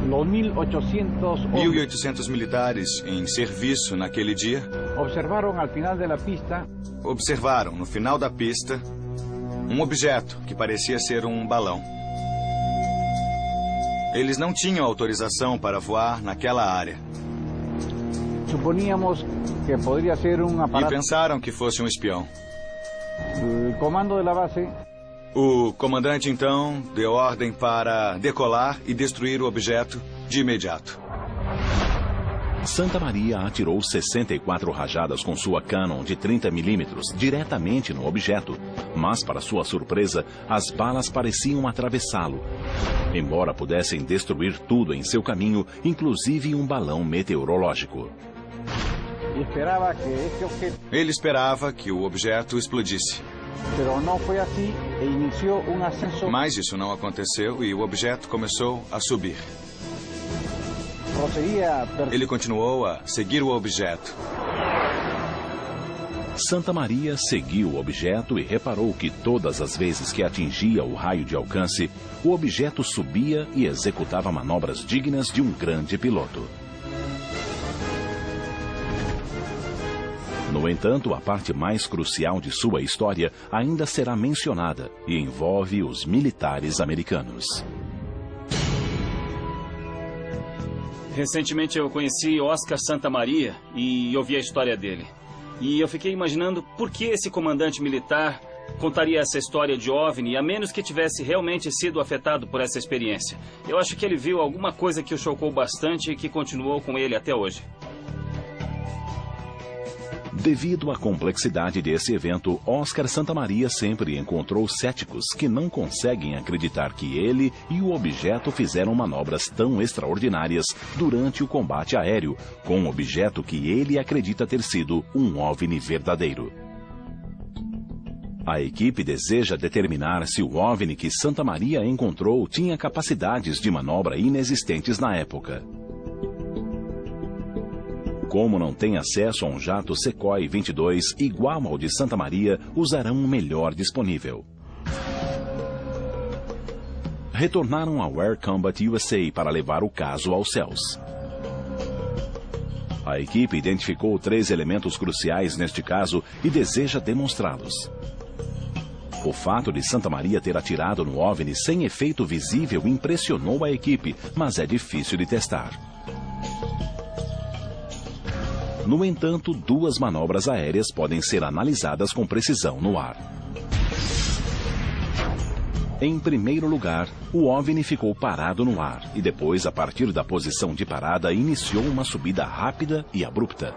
los 1.800 1.800 militares em serviço naquele dia observaron al final de la pista observaram no final da pista um objeto que parecia ser um balão. Eles não tinham autorização para voar naquela área. Suponíamos que podría ser un E aparato. pensaram que fosse um espião. El comando de la base O comandante, então, deu ordem para decolar e destruir o objeto de imediato. Santamaria atirou 64 rajadas com sua Canon de 30 mm diretamente no objeto, mas, para sua surpresa, as balas pareciam atravessá-lo. Embora pudessem destruir tudo em seu caminho, inclusive um balão meteorológico. esperaba que este objeto Ele esperava que o objeto explodisse. Mas isso não aconteceu e o objeto começou a subir. Ele continuou a seguir o objeto. Santa Maria seguiu o objeto e reparou que todas as vezes que atingia o raio de alcance, o objeto subia e executava manobras dignas de um grande piloto. No entanto, a parte mais crucial de sua história ainda será mencionada e envolve os militares americanos. Recentemente eu conheci Oscar Santa Maria e ouvi a história dele. E eu fiquei imaginando por que esse comandante militar contaria essa história de OVNI, a menos que tivesse realmente sido afetado por essa experiência. Eu acho que ele viu alguma coisa que o chocou bastante e que continuou com ele até hoje. Devido à complexidade desse evento, Oscar Santa Maria sempre encontrou céticos que não conseguem acreditar que ele e o objeto fizeram manobras tão extraordinárias durante o combate aéreo, com um objeto que ele acredita ter sido um OVNI verdadeiro. A equipe deseja determinar se o OVNI que Santa Maria encontrou tinha capacidades de manobra inexistentes na época. Como não tem acesso a um jato Sequoia 22 igual ao de Santa Maria, usarão o melhor disponível. Retornaram ao Air Combat USA para levar o caso aos céus. A equipe identificou 3 elementos cruciais neste caso e deseja demonstrá-los. O fato de Santa Maria ter atirado no OVNI sem efeito visível impressionou a equipe, mas é difícil de testar. No entanto, 2 manobras aéreas podem ser analisadas com precisão no ar. Em primeiro lugar, o OVNI ficou parado no ar e depois, a partir da posição de parada, iniciou uma subida rápida e abrupta.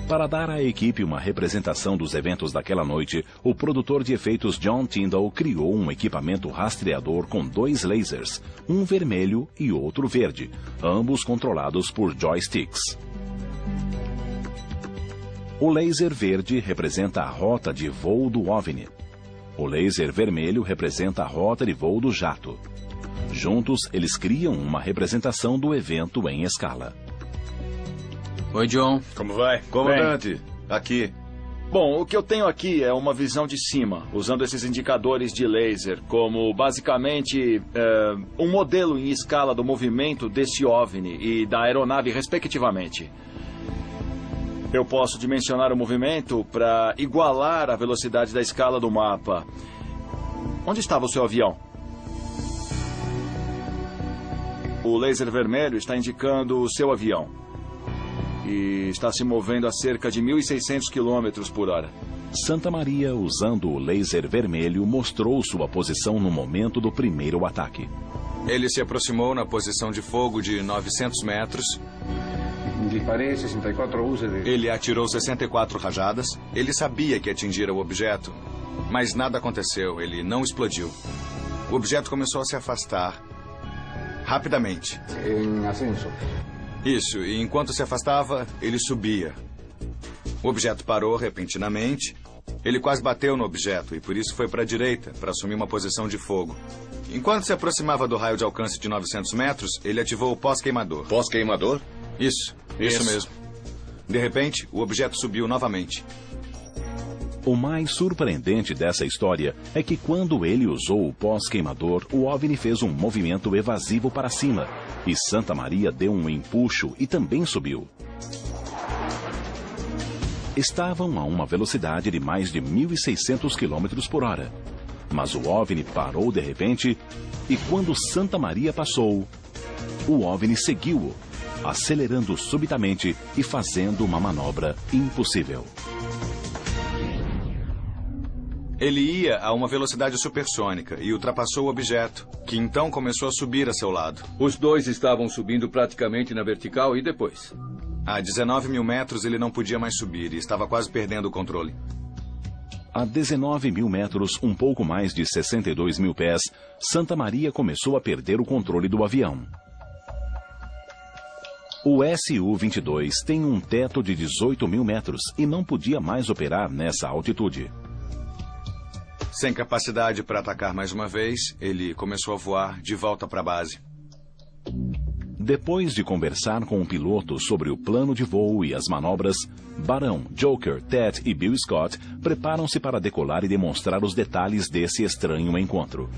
Para dar à equipe uma representação dos eventos daquela noite, o produtor de efeitos John Tyndall criou um equipamento rastreador com 2 lasers, um vermelho e outro verde, ambos controlados por joysticks. O laser verde representa a rota de voo do OVNI. O laser vermelho representa a rota de voo do jato. Juntos, eles criam uma representação do evento em escala. Oi, John. Como vai? Comandante, aqui. Bom, o que eu tenho aqui é uma visão de cima, usando esses indicadores de laser como, basicamente, um modelo em escala do movimento desse OVNI e da aeronave, respectivamente. Eu posso dimensionar o movimento para igualar a velocidade da escala do mapa. Onde estava o seu avião? O laser vermelho está indicando o seu avião. E está se movendo a cerca de 1.600 km por hora. Santa Maria, usando o laser vermelho, mostrou sua posição no momento do primeiro ataque. Ele se aproximou na posição de fogo de 900 metros. Ele atirou 64 rajadas. Ele sabia que atingira o objeto, mas nada aconteceu. Ele não explodiu. O objeto começou a se afastar rapidamente. Em ascenso. Isso, e enquanto se afastava, ele subia. O objeto parou repentinamente. Ele quase bateu no objeto e por isso foi para a direita, para assumir uma posição de fogo. Enquanto se aproximava do raio de alcance de 900 metros, ele ativou o pós-queimador. Pós-queimador? Isso mesmo. De repente, o objeto subiu novamente. O mais surpreendente dessa história é que quando ele usou o pós-queimador, o OVNI fez um movimento evasivo para cima e Santa Maria deu um empuxo e também subiu. Estavam a uma velocidade de mais de 1.600 km por hora. Mas o OVNI parou de repente e quando Santa Maria passou, o OVNI seguiu-o, acelerando subitamente e fazendo uma manobra impossível. Ele ia a uma velocidade supersônica e ultrapassou o objeto, que então começou a subir a seu lado. Os 2 estavam subindo praticamente na vertical e depois? A 19.000 metros ele não podia mais subir e estava quase perdendo o controle. A 19.000 metros, um pouco mais de 62.000 pés, Santa Maria começou a perder o controle do avião. O Su-22 tem um teto de 18 mil metros e não podia mais operar nessa altitude. Sem capacidade para atacar mais uma vez, ele começou a voar de volta para a base. Depois de conversar com o piloto sobre o plano de voo e as manobras, Barão, Joker, Ted e Bill Scott preparam-se para decolar e demonstrar os detalhes desse estranho encontro.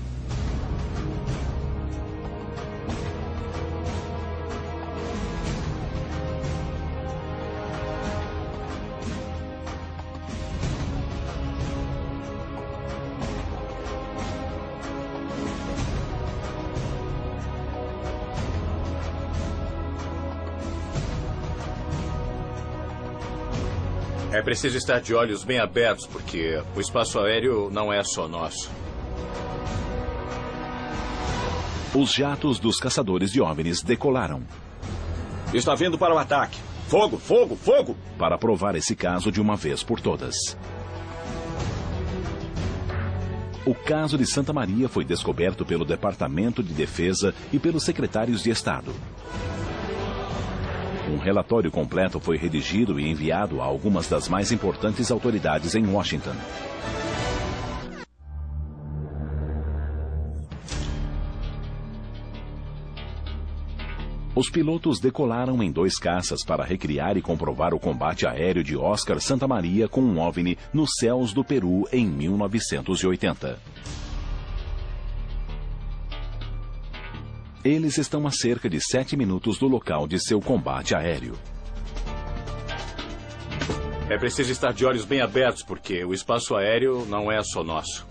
É preciso estar de olhos bem abertos, porque o espaço aéreo não é só nosso. Os jatos dos caçadores de OVNIs decolaram. Está vindo para o ataque. Fogo, fogo, fogo! Para provar esse caso de uma vez por todas. O caso de Santa Maria foi descoberto pelo Departamento de Defesa e pelos secretários de Estado. Um relatório completo foi redigido e enviado a algumas das mais importantes autoridades em Washington. Os pilotos decolaram em 2 caças para recriar e comprovar o combate aéreo de Oscar Santa Maria com um OVNI nos céus do Peru em 1980. Eles estão a cerca de 7 minutos do local de seu combate aéreo. É preciso estar de olhos bem abertos, porque o espaço aéreo não é só nosso.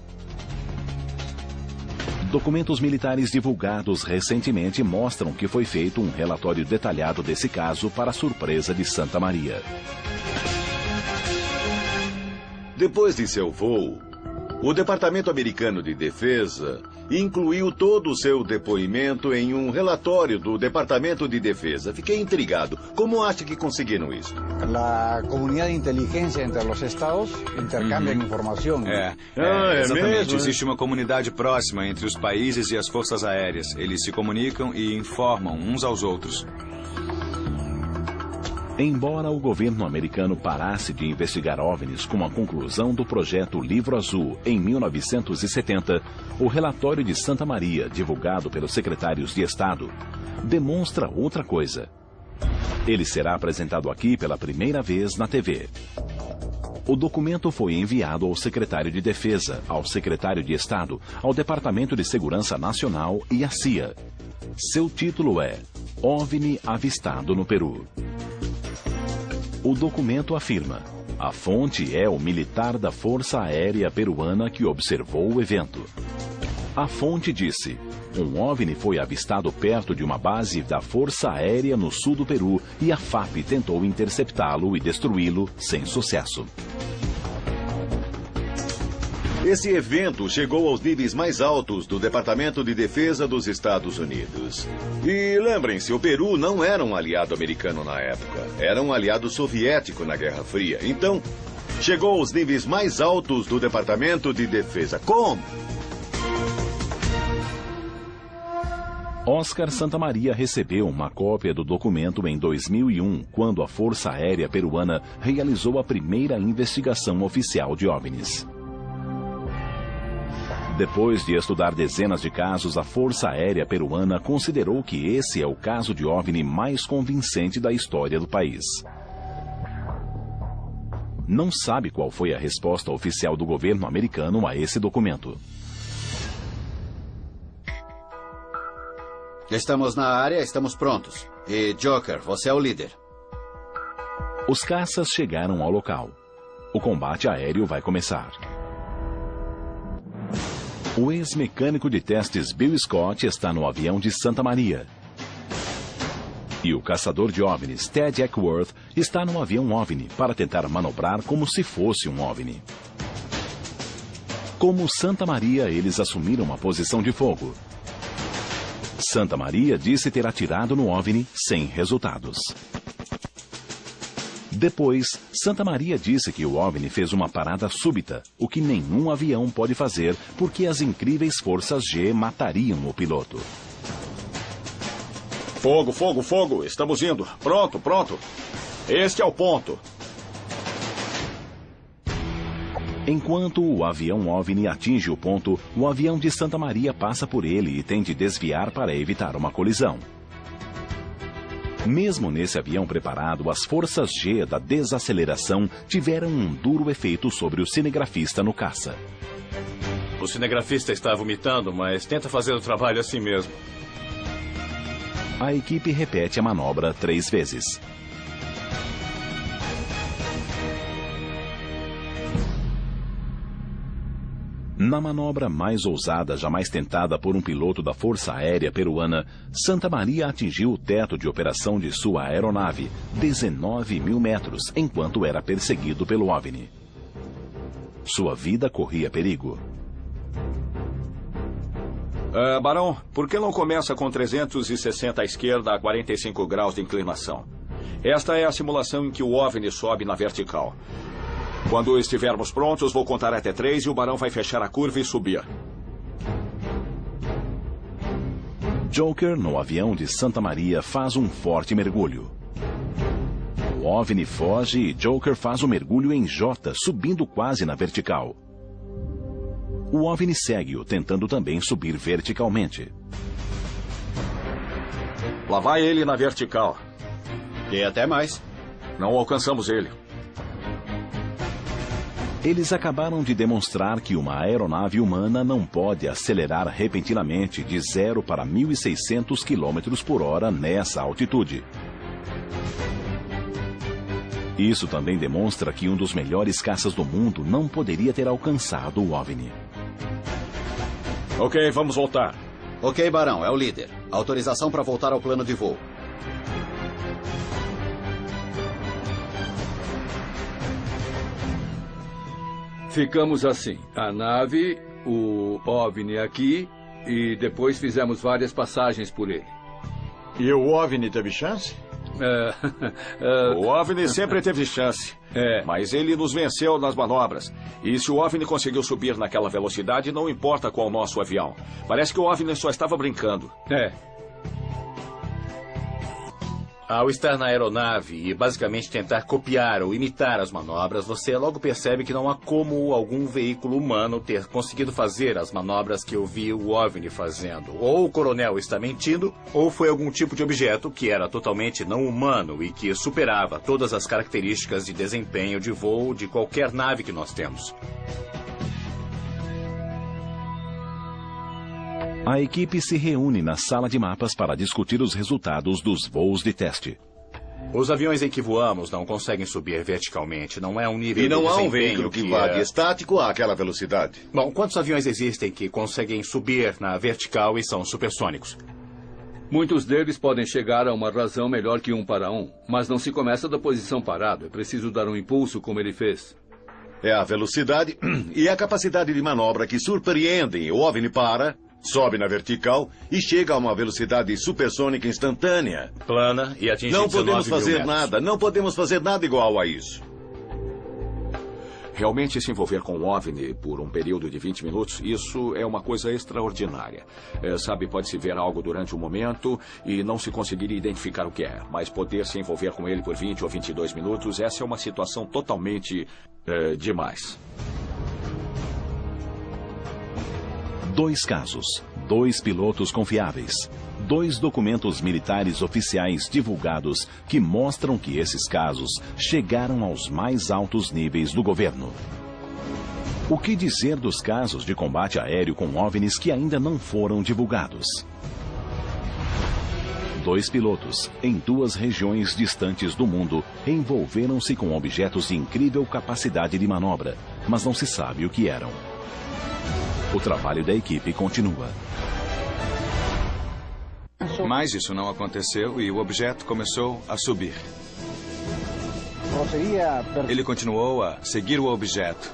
Documentos militares divulgados recentemente mostram que foi feito um relatório detalhado desse caso para a surpresa de Santa Maria. Depois de seu voo, o Departamento Americano de Defesa incluiu todo o seu depoimento em um relatório do Departamento de Defesa. Fiquei intrigado. Como acha que conseguiram isso? A comunidade de inteligência entre os estados intercambia informação. Exatamente. mesmo, Existe uma comunidade próxima entre os países e as forças aéreas. Eles se comunicam e informam uns aos outros. Embora o governo americano parasse de investigar OVNIs com a conclusão do projeto Livro Azul em 1970, o relatório de Santa Maria, divulgado pelos secretários de Estado, demonstra outra coisa. Ele será apresentado aqui pela primeira vez na TV. O documento foi enviado ao secretário de Defesa, ao secretário de Estado, ao Departamento de Segurança Nacional e à CIA. Seu título é OVNI Avistado no Peru. O documento afirma: a fonte é o militar da Força Aérea Peruana que observou o evento. A fonte disse: um OVNI foi avistado perto de uma base da Força Aérea no sul do Peru e a FAP tentou interceptá-lo e destruí-lo sem sucesso. Esse evento chegou aos níveis mais altos do Departamento de Defesa dos Estados Unidos. E lembrem-se, o Peru não era um aliado americano na época. Era um aliado soviético na Guerra Fria. Então, chegou aos níveis mais altos do Departamento de Defesa. Como? Oscar Santa Maria recebeu uma cópia do documento em 2001, quando a Força Aérea Peruana realizou a primeira investigação oficial de OVNIs. Depois de estudar dezenas de casos, a Força Aérea Peruana considerou que esse é o caso de OVNI mais convincente da história do país. Não sabe qual foi a resposta oficial do governo americano a esse documento. Estamos na área, estamos prontos. E, Joker, você é o líder. Os caças chegaram ao local. O combate aéreo vai começar. O ex-mecânico de testes Bill Scott está no avião de Santa Maria. E o caçador de OVNIs Ted Eckworth está no avião OVNI para tentar manobrar como se fosse um OVNI. Como Santa Maria, eles assumiram uma posição de fogo. Santa Maria disse ter atirado no OVNI sem resultados. Depois, Santa Maria disse que o OVNI fez uma parada súbita, o que nenhum avião pode fazer porque as incríveis forças G matariam o piloto. Fogo, fogo, fogo. Estamos indo. Pronto, pronto. Este é o ponto. Enquanto o avião OVNI atinge o ponto, o avião de Santa Maria passa por ele e tem de desviar para evitar uma colisão. Mesmo nesse avião preparado, as forças G da desaceleração tiveram um duro efeito sobre o cinegrafista no caça. O cinegrafista está vomitando, mas tenta fazer o trabalho assim mesmo. A equipe repete a manobra 3 vezes. Na manobra mais ousada jamais tentada por um piloto da Força Aérea Peruana, Santa Maria atingiu o teto de operação de sua aeronave, 19.000 metros, enquanto era perseguido pelo OVNI. Sua vida corria perigo. Barão, por que não começa com 360 à esquerda a 45 graus de inclinação? Esta é a simulação em que o OVNI sobe na vertical. Quando estivermos prontos, vou contar até 3 e o Barão vai fechar a curva e subir. Joker, no avião de Santa Maria, faz um forte mergulho. O OVNI foge e Joker faz o mergulho em J, subindo quase na vertical. O OVNI segue-o, tentando também subir verticalmente. Lá vai ele na vertical. E até mais. Não alcançamos ele. Eles acabaram de demonstrar que uma aeronave humana não pode acelerar repentinamente de 0 para 1.600 km por hora nessa altitude. Isso também demonstra que um dos melhores caças do mundo não poderia ter alcançado o OVNI. Ok, vamos voltar. Ok, Barão, é o líder. Autorização para voltar ao plano de voo. Ficamos assim, a nave, o OVNI aqui, e depois fizemos várias passagens por ele. E o OVNI teve chance? O OVNI sempre teve chance, mas ele nos venceu nas manobras. E se o OVNI conseguiu subir naquela velocidade, não importa qual nosso avião. Parece que o OVNI só estava brincando. Ao estar na aeronave e basicamente tentar copiar ou imitar as manobras, você logo percebe que não há como algum veículo humano ter conseguido fazer as manobras que eu vi o OVNI fazendo. Ou o coronel está mentindo, ou foi algum tipo de objeto que era totalmente não humano e que superava todas as características de desempenho de voo de qualquer nave que nós temos. A equipe se reúne na sala de mapas para discutir os resultados dos voos de teste. Os aviões em que voamos não conseguem subir verticalmente. Não é um nível de desempenho. E não há um veículo que vá de estático àquela velocidade. Bom, quantos aviões existem que conseguem subir na vertical e são supersônicos? Muitos deles podem chegar a uma razão melhor que 1 para 1, mas não se começa da posição parado. É preciso dar um impulso como ele fez. É a velocidade e a capacidade de manobra que surpreendem. O OVNI para, sobe na vertical e chega a uma velocidade supersônica instantânea. Plana e atinge 19 Não podemos fazer mil metros. nada, não podemos fazer nada igual a isso. Realmente se envolver com um OVNI por um período de 20 minutos, isso é uma coisa extraordinária. Sabe, pode-se ver algo durante um momento e não se conseguir identificar o que é. Mas poder se envolver com ele por 20 ou 22 minutos, essa é uma situação totalmente demais. 2 casos, 2 pilotos confiáveis, 2 documentos militares oficiais divulgados que mostram que esses casos chegaram aos mais altos níveis do governo. O que dizer dos casos de combate aéreo com OVNIs que ainda não foram divulgados? 2 pilotos, em 2 regiões distantes do mundo, envolveram-se com objetos de incrível capacidade de manobra, mas não se sabe o que eram. O trabalho da equipe continua. Mas isso não aconteceu e o objeto começou a subir. Ele continuou a seguir o objeto.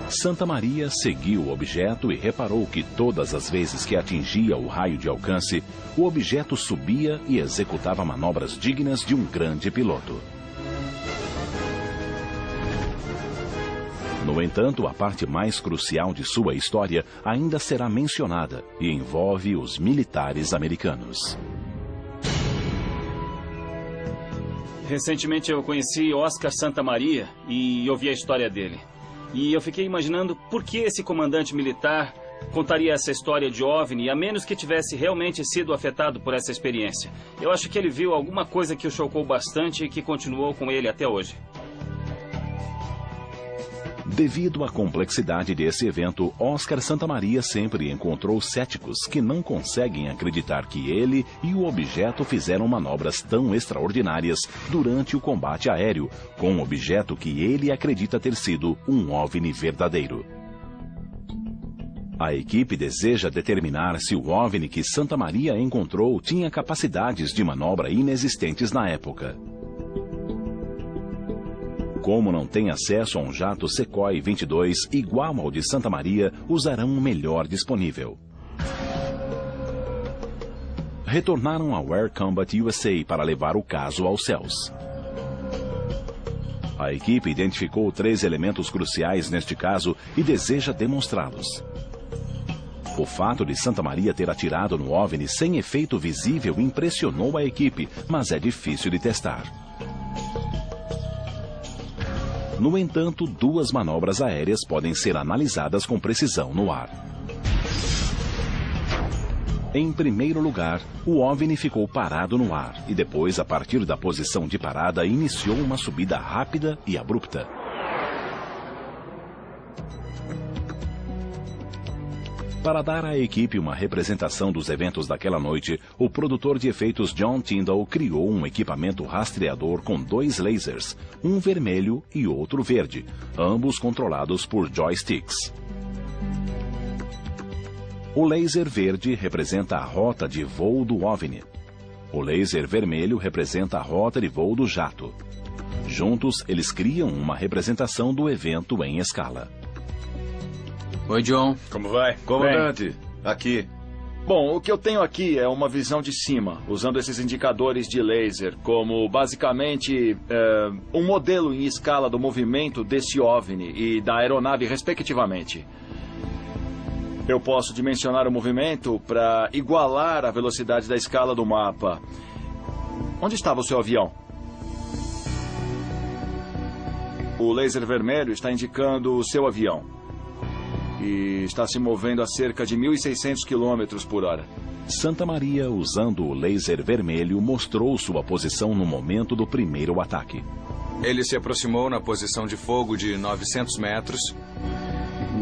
Santa Maria seguiu o objeto e reparou que todas as vezes que atingia o raio de alcance, o objeto subia e executava manobras dignas de um grande piloto. No entanto, a parte mais crucial de sua história ainda será mencionada e envolve os militares americanos. Recentemente eu conheci Oscar Santamaria e ouvi a história dele. E eu fiquei imaginando por que esse comandante militar contaria essa história de OVNI, a menos que tivesse realmente sido afetado por essa experiência. Eu acho que ele viu alguma coisa que o chocou bastante e que continuou com ele até hoje. Devido à complexidade desse evento, Oscar Santamaria sempre encontrou céticos que não conseguem acreditar que ele e o objeto fizeram manobras tão extraordinárias durante o combate aéreo, com um objeto que ele acredita ter sido um OVNI verdadeiro. A equipe deseja determinar se o OVNI que Santamaria encontrou tinha capacidades de manobra inexistentes na época. Como não tem acesso a um jato Sequoia 22 igual ao de Santamaria, usarão o melhor disponível. Retornaram ao Air Combat USA para levar o caso aos céus. A equipe identificou 3 elementos cruciais neste caso e deseja demonstrá-los. O fato de Santamaria ter atirado no OVNI sem efeito visível impressionou a equipe, mas é difícil de testar. No entanto, 2 manobras aéreas podem ser analisadas com precisão no ar. Em primeiro lugar, o OVNI ficou parado no ar e depois, a partir da posição de parada, iniciou uma subida rápida e abrupta. Para dar à equipe uma representação dos eventos daquela noite, o produtor de efeitos John Tyndall criou um equipamento rastreador com 2 lasers, um vermelho e outro verde, ambos controlados por joysticks. O laser verde representa a rota de voo do OVNI. O laser vermelho representa a rota de voo do jato. Juntos, eles criam uma representação do evento em escala. Oi, John. Como vai? Comandante, aqui. Bom, o que eu tenho aqui é uma visão de cima, usando esses indicadores de laser como, basicamente, um modelo em escala do movimento desse OVNI e da aeronave, respectivamente. Eu posso dimensionar o movimento para igualar a velocidade da escala do mapa. Onde estava o seu avião? O laser vermelho está indicando o seu avião. E está se movendo a cerca de 1.600 km por hora. Santamaria, usando o laser vermelho, mostrou sua posição no momento do primeiro ataque. Ele se aproximou na posição de fogo de 900 metros.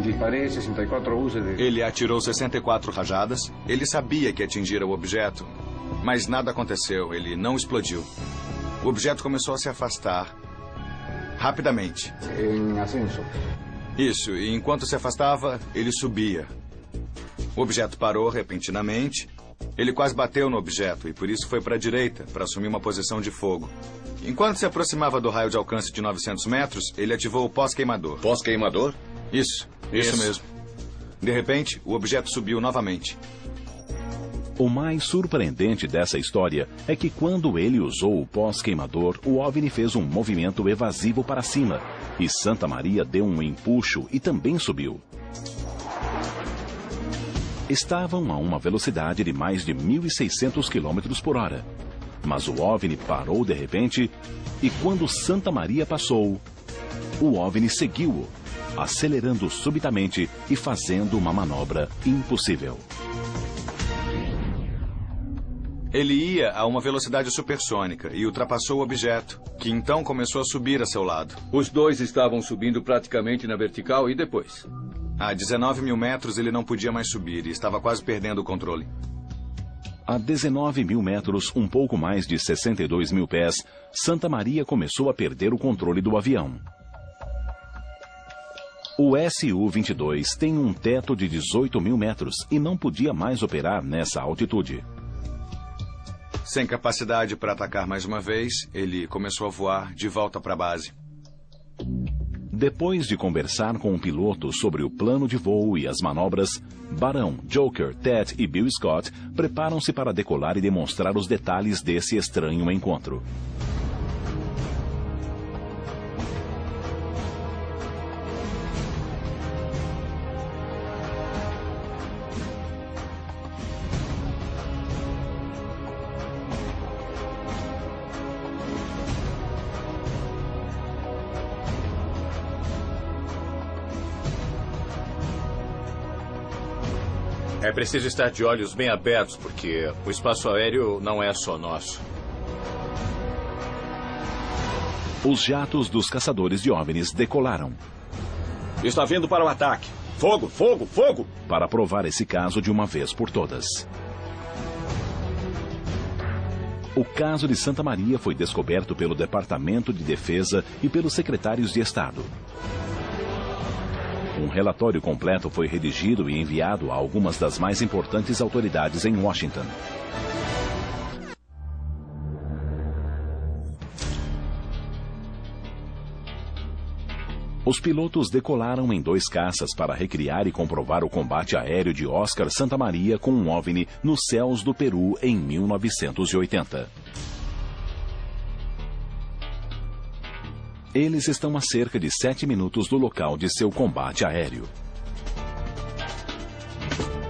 Disparei 64 uses de... Ele atirou 64 rajadas. Ele sabia que atingira o objeto, mas nada aconteceu. Ele não explodiu. O objeto começou a se afastar rapidamente. Em ascenso. Isso, e enquanto se afastava, ele subia. O objeto parou repentinamente. Ele quase bateu no objeto e por isso foi para a direita, para assumir uma posição de fogo. Enquanto se aproximava do raio de alcance de 900 metros, ele ativou o pós-queimador. Pós-queimador? Isso mesmo. De repente, o objeto subiu novamente. O mais surpreendente dessa história é que quando ele usou o pós-queimador, o OVNI fez um movimento evasivo para cima e Santamaria deu um empuxo e também subiu. Estavam a uma velocidade de mais de 1.600 km por hora. Mas o OVNI parou de repente e quando Santamaria passou, o OVNI seguiu-o, acelerando subitamente e fazendo uma manobra impossível. Ele ia a uma velocidade supersônica e ultrapassou o objeto, que então começou a subir a seu lado. Os 2 estavam subindo praticamente na vertical e depois? A 19.000 metros ele não podia mais subir e estava quase perdendo o controle. A 19.000 metros, um pouco mais de 62.000 pés, Santamaria começou a perder o controle do avião. O Su-22 tem um teto de 18.000 metros e não podia mais operar nessa altitude. Sem capacidade para atacar mais uma vez, ele começou a voar de volta para a base. Depois de conversar com o piloto sobre o plano de voo e as manobras, Barão, Joker, Ted e Bill Scott preparam-se para decolar e demonstrar os detalhes desse estranho encontro. É preciso estar de olhos bem abertos, porque o espaço aéreo não é só nosso. Os jatos dos caçadores de OVNIs decolaram. Está vindo para o ataque. Fogo, fogo, fogo! Para provar esse caso de uma vez por todas. O caso de Santa Maria foi descoberto pelo Departamento de Defesa e pelos secretários de Estado. Um relatório completo foi redigido e enviado a algumas das mais importantes autoridades em Washington. Os pilotos decolaram em 2 caças para recriar e comprovar o combate aéreo de Oscar Santa Maria com um OVNI nos céus do Peru em 1980. Eles estão a cerca de 7 minutos do local de seu combate aéreo.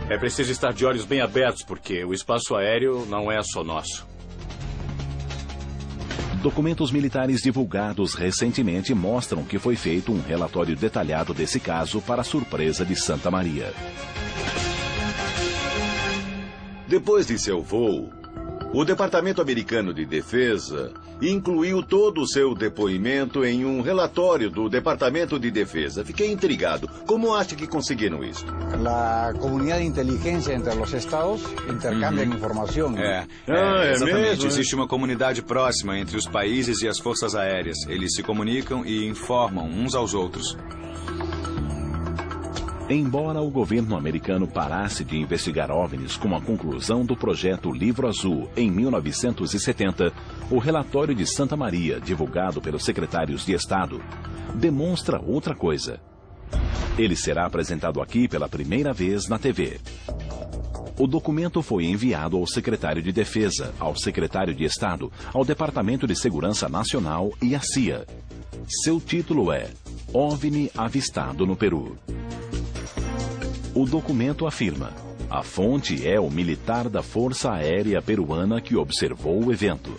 É preciso estar de olhos bem abertos, porque o espaço aéreo não é só nosso. Documentos militares divulgados recentemente mostram que foi feito um relatório detalhado desse caso para a surpresa de Santa Maria. Depois de seu voo, o Departamento Americano de Defesa incluiu todo o seu depoimento em um relatório do Departamento de Defesa. Fiquei intrigado. Como acha que conseguiram isso? A comunidade de inteligência entre os estados intercambia informação. Exatamente. Mesmo? Existe uma comunidade próxima entre os países e as forças aéreas. Eles se comunicam e informam uns aos outros. Embora o governo americano parasse de investigar OVNIs com a conclusão do projeto Livro Azul em 1970, o relatório de Santa Maria, divulgado pelos secretários de Estado, demonstra outra coisa. Ele será apresentado aqui pela primeira vez na TV. O documento foi enviado ao secretário de Defesa, ao secretário de Estado, ao Departamento de Segurança Nacional e à CIA. Seu título é OVNI Avistado no Peru. O documento afirma: a fonte é o militar da Força Aérea Peruana que observou o evento.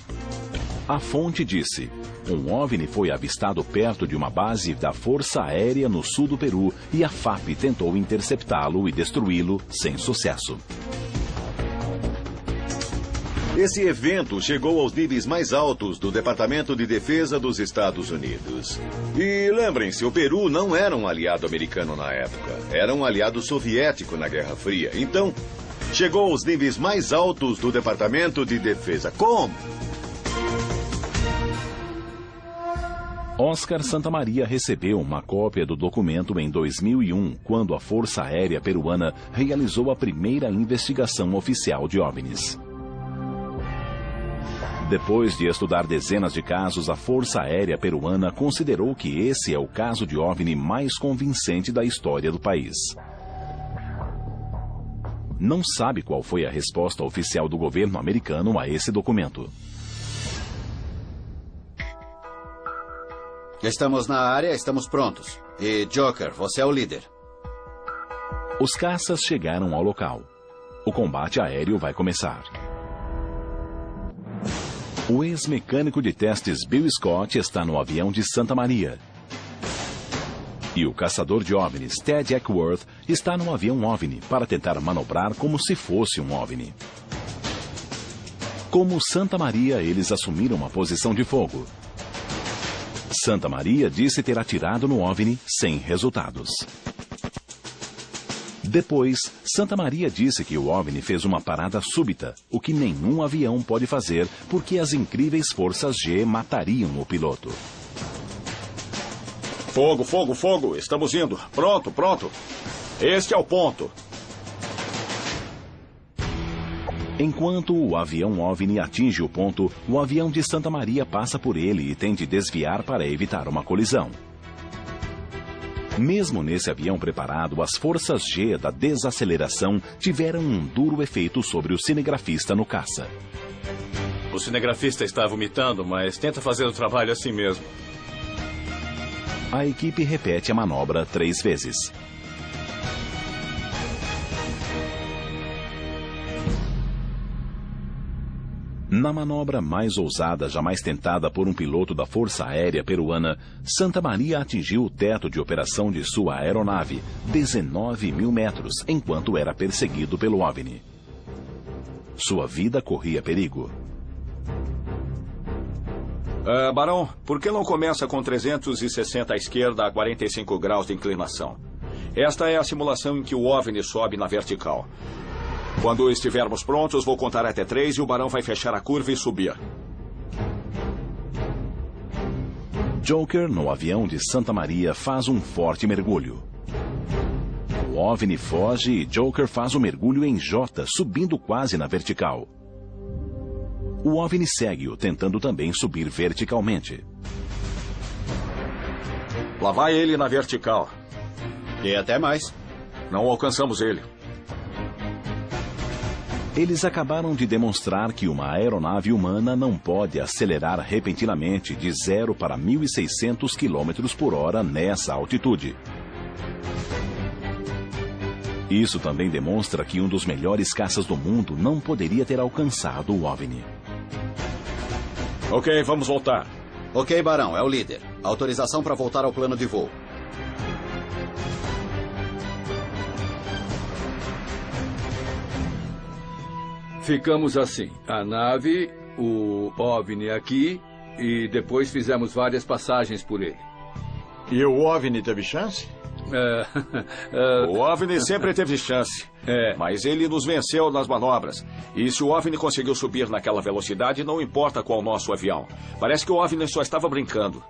A fonte disse: um OVNI foi avistado perto de uma base da Força Aérea no sul do Peru e a FAP tentou interceptá-lo e destruí-lo sem sucesso. Esse evento chegou aos níveis mais altos do Departamento de Defesa dos Estados Unidos. E lembrem-se, o Peru não era um aliado americano na época. Era um aliado soviético na Guerra Fria. Então, chegou aos níveis mais altos do Departamento de Defesa. Como? Oscar Santa Maria recebeu uma cópia do documento em 2001, quando a Força Aérea Peruana realizou a primeira investigação oficial de OVNIs. Depois de estudar dezenas de casos, a Força Aérea Peruana considerou que esse é o caso de OVNI mais convincente da história do país. Não sabe qual foi a resposta oficial do governo americano a esse documento. Estamos na área, estamos prontos. E Joker, você é o líder. Os caças chegaram ao local. O combate aéreo vai começar. O ex-mecânico de testes Bill Scott está no avião de Santa Maria. E o caçador de OVNIs Ted Eckworth está no avião OVNI para tentar manobrar como se fosse um OVNI. Como Santa Maria, eles assumiram uma posição de fogo. Santa Maria disse ter atirado no OVNI sem resultados. Depois, Santa Maria disse que o OVNI fez uma parada súbita, o que nenhum avião pode fazer porque as incríveis forças G matariam o piloto. Fogo, fogo, fogo! Estamos indo. Pronto, pronto. Este é o ponto. Enquanto o avião OVNI atinge o ponto, o avião de Santa Maria passa por ele e tem de desviar para evitar uma colisão. Mesmo nesse avião preparado, as forças G da desaceleração tiveram um duro efeito sobre o cinegrafista no caça. O cinegrafista está vomitando, mas tenta fazer o trabalho assim mesmo. A equipe repete a manobra 3 vezes. Na manobra mais ousada jamais tentada por um piloto da Força Aérea Peruana, Santa Maria atingiu o teto de operação de sua aeronave, 19.000 metros, enquanto era perseguido pelo OVNI. Sua vida corria perigo. Barão, por que não começa com 360 à esquerda a 45 graus de inclinação? Esta é a simulação em que o OVNI sobe na vertical. Quando estivermos prontos, vou contar até 3 e o Barão vai fechar a curva e subir. Joker, no avião de Santa Maria, faz um forte mergulho. O OVNI foge e Joker faz o mergulho em J, subindo quase na vertical. O OVNI segue-o, tentando também subir verticalmente. Lá vai ele na vertical. E até mais. Não alcançamos ele. Eles acabaram de demonstrar que uma aeronave humana não pode acelerar repentinamente de 0 para 1.600 km por hora nessa altitude. Isso também demonstra que um dos melhores caças do mundo não poderia ter alcançado o OVNI. Ok, vamos voltar. Ok, Barão, é o líder. Autorização para voltar ao plano de voo. Ficamos assim, a nave, o OVNI aqui, e depois fizemos várias passagens por ele. E o OVNI teve chance? O OVNI sempre teve chance, mas ele nos venceu nas manobras. E se o OVNI conseguiu subir naquela velocidade, não importa qual nosso avião. Parece que o OVNI só estava brincando.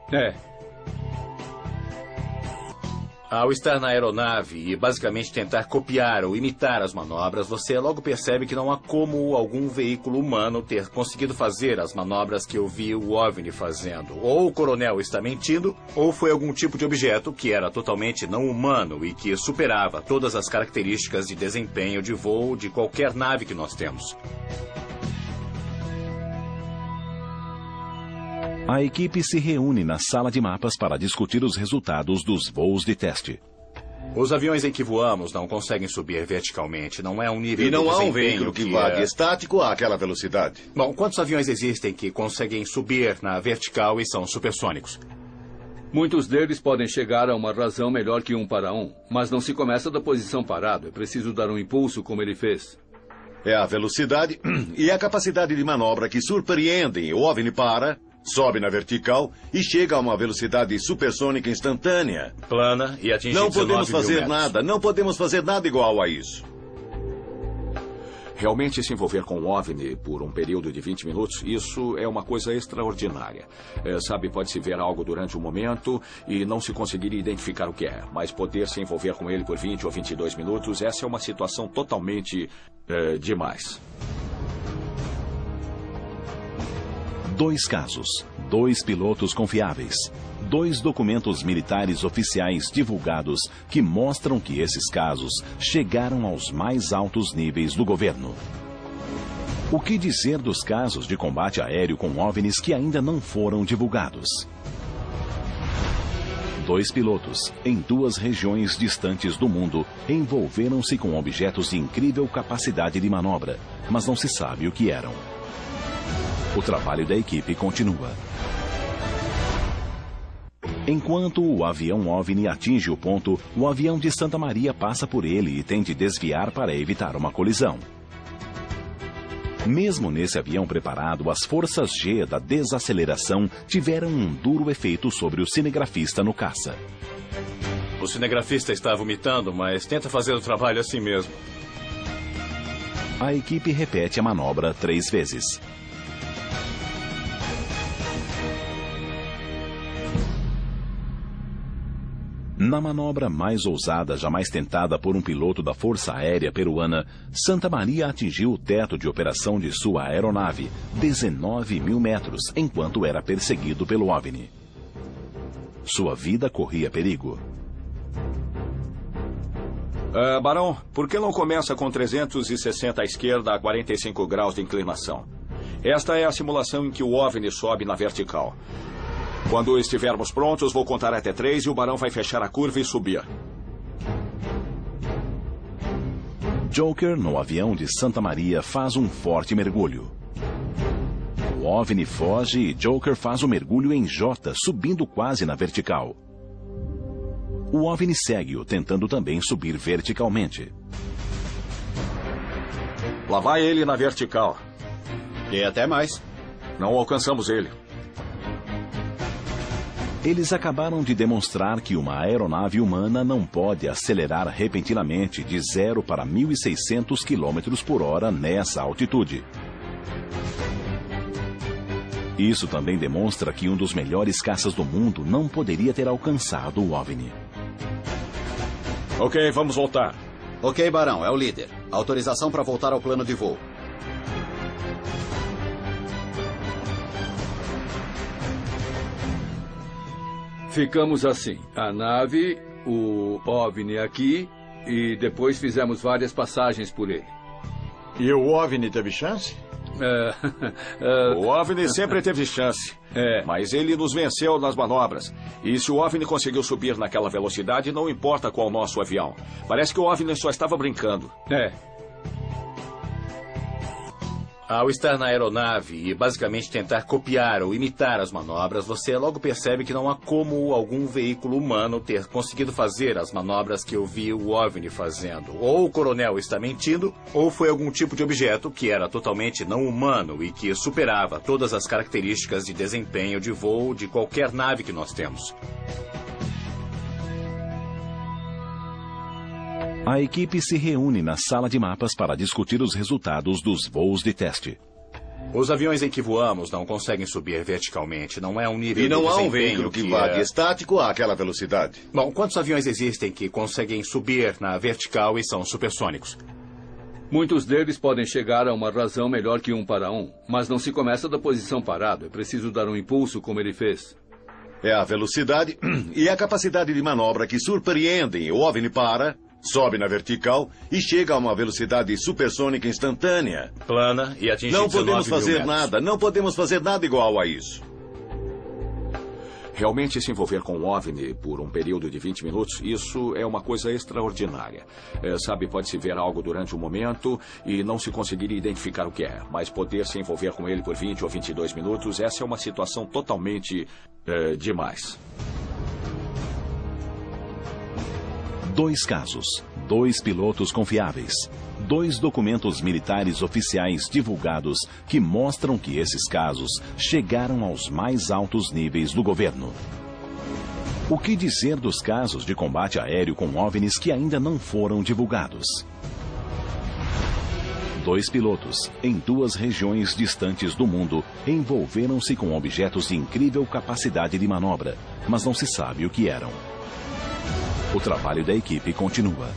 Ao estar na aeronave e basicamente tentar copiar ou imitar as manobras, você logo percebe que não há como algum veículo humano ter conseguido fazer as manobras que eu vi o OVNI fazendo. Ou o coronel está mentindo, ou foi algum tipo de objeto que era totalmente não humano e que superava todas as características de desempenho de voo de qualquer nave que nós temos. A equipe se reúne na sala de mapas para discutir os resultados dos voos de teste. Os aviões em que voamos não conseguem subir verticalmente. Não é um nível de desempenho. E não há um veículo que vá de estático àquela velocidade. Bom, quantos aviões existem que conseguem subir na vertical e são supersônicos? Muitos deles podem chegar a uma razão melhor que 1 para 1, mas não se começa da posição parado. É preciso dar um impulso como ele fez. É a velocidade e a capacidade de manobra que surpreendem. O OVNI para, sobe na vertical e chega a uma velocidade supersônica instantânea. Plana e atinge 19 mil metros. Não podemos fazer nada, não podemos fazer nada igual a isso. Realmente se envolver com o OVNI por um período de 20 minutos, isso é uma coisa extraordinária. Sabe, pode-se ver algo durante um momento e não se conseguir identificar o que é. Mas poder se envolver com ele por 20 ou 22 minutos, essa é uma situação totalmente demais. 2 casos, 2 pilotos confiáveis, 2 documentos militares oficiais divulgados que mostram que esses casos chegaram aos mais altos níveis do governo. O que dizer dos casos de combate aéreo com OVNIs que ainda não foram divulgados? 2 pilotos, em 2 regiões distantes do mundo, envolveram-se com objetos de incrível capacidade de manobra, mas não se sabe o que eram. O trabalho da equipe continua. Enquanto o avião OVNI atinge o ponto, o avião de Santa Maria passa por ele e tem de desviar para evitar uma colisão. Mesmo nesse avião preparado, as forças G da desaceleração tiveram um duro efeito sobre o cinegrafista no caça. O cinegrafista está vomitando, mas tenta fazer o trabalho assim mesmo. A equipe repete a manobra 3 vezes. Na manobra mais ousada jamais tentada por um piloto da Força Aérea Peruana, Santa Maria atingiu o teto de operação de sua aeronave, 19.000 metros, enquanto era perseguido pelo OVNI. Sua vida corria perigo. Barão, por que não começa com 360 à esquerda a 45 graus de inclinação? Esta é a simulação em que o OVNI sobe na vertical. Quando estivermos prontos, vou contar até 3 e o Barão vai fechar a curva e subir. Joker, no avião de Santa Maria, faz um forte mergulho. OVNI foge e Joker faz o mergulho em J, subindo quase na vertical. O OVNI segue-o, tentando também subir verticalmente. Lá vai ele na vertical. E até mais. Não alcançamos ele. Eles acabaram de demonstrar que uma aeronave humana não pode acelerar repentinamente de 0 para 1.600 km por hora nessa altitude. Isso também demonstra que um dos melhores caças do mundo não poderia ter alcançado o OVNI. Ok, vamos voltar. Ok, Barão, é o líder. Autorização para voltar ao plano de voo. Ficamos assim, a nave, o OVNI aqui, e depois fizemos várias passagens por ele. E o OVNI teve chance? O OVNI sempre teve chance, mas ele nos venceu nas manobras. E se o OVNI conseguiu subir naquela velocidade, não importa qual nosso avião. Parece que o OVNI só estava brincando. Ao estar na aeronave e basicamente tentar copiar ou imitar as manobras, você logo percebe que não há como algum veículo humano ter conseguido fazer as manobras que eu vi o OVNI fazendo. Ou o coronel está mentindo, ou foi algum tipo de objeto que era totalmente não humano e que superava todas as características de desempenho de voo de qualquer nave que nós temos. A equipe se reúne na sala de mapas para discutir os resultados dos voos de teste. Os aviões em que voamos não conseguem subir verticalmente. Não é um nível de desempenho. E não há um veículo que vá de estático àquela velocidade. Bom, quantos aviões existem que conseguem subir na vertical e são supersônicos? Muitos deles podem chegar a uma razão melhor que 1 para 1, mas não se começa da posição parado. É preciso dar um impulso como ele fez. É a velocidade e a capacidade de manobra que surpreendem. O OVNI para, sobe na vertical e chega a uma velocidade supersônica instantânea. Plana e atinge 19 Não podemos fazer mil metros. nada, não podemos fazer nada igual a isso. Realmente se envolver com um OVNI por um período de 20 minutos, isso é uma coisa extraordinária. Sabe, pode-se ver algo durante um momento e não se conseguir identificar o que é. Mas poder se envolver com ele por 20 ou 22 minutos, essa é uma situação totalmente demais. 2 casos, 2 pilotos confiáveis, 2 documentos militares oficiais divulgados que mostram que esses casos chegaram aos mais altos níveis do governo. O que dizer dos casos de combate aéreo com OVNIs que ainda não foram divulgados? 2 pilotos, em 2 regiões distantes do mundo, envolveram-se com objetos de incrível capacidade de manobra, mas não se sabe o que eram. O trabalho da equipe continua.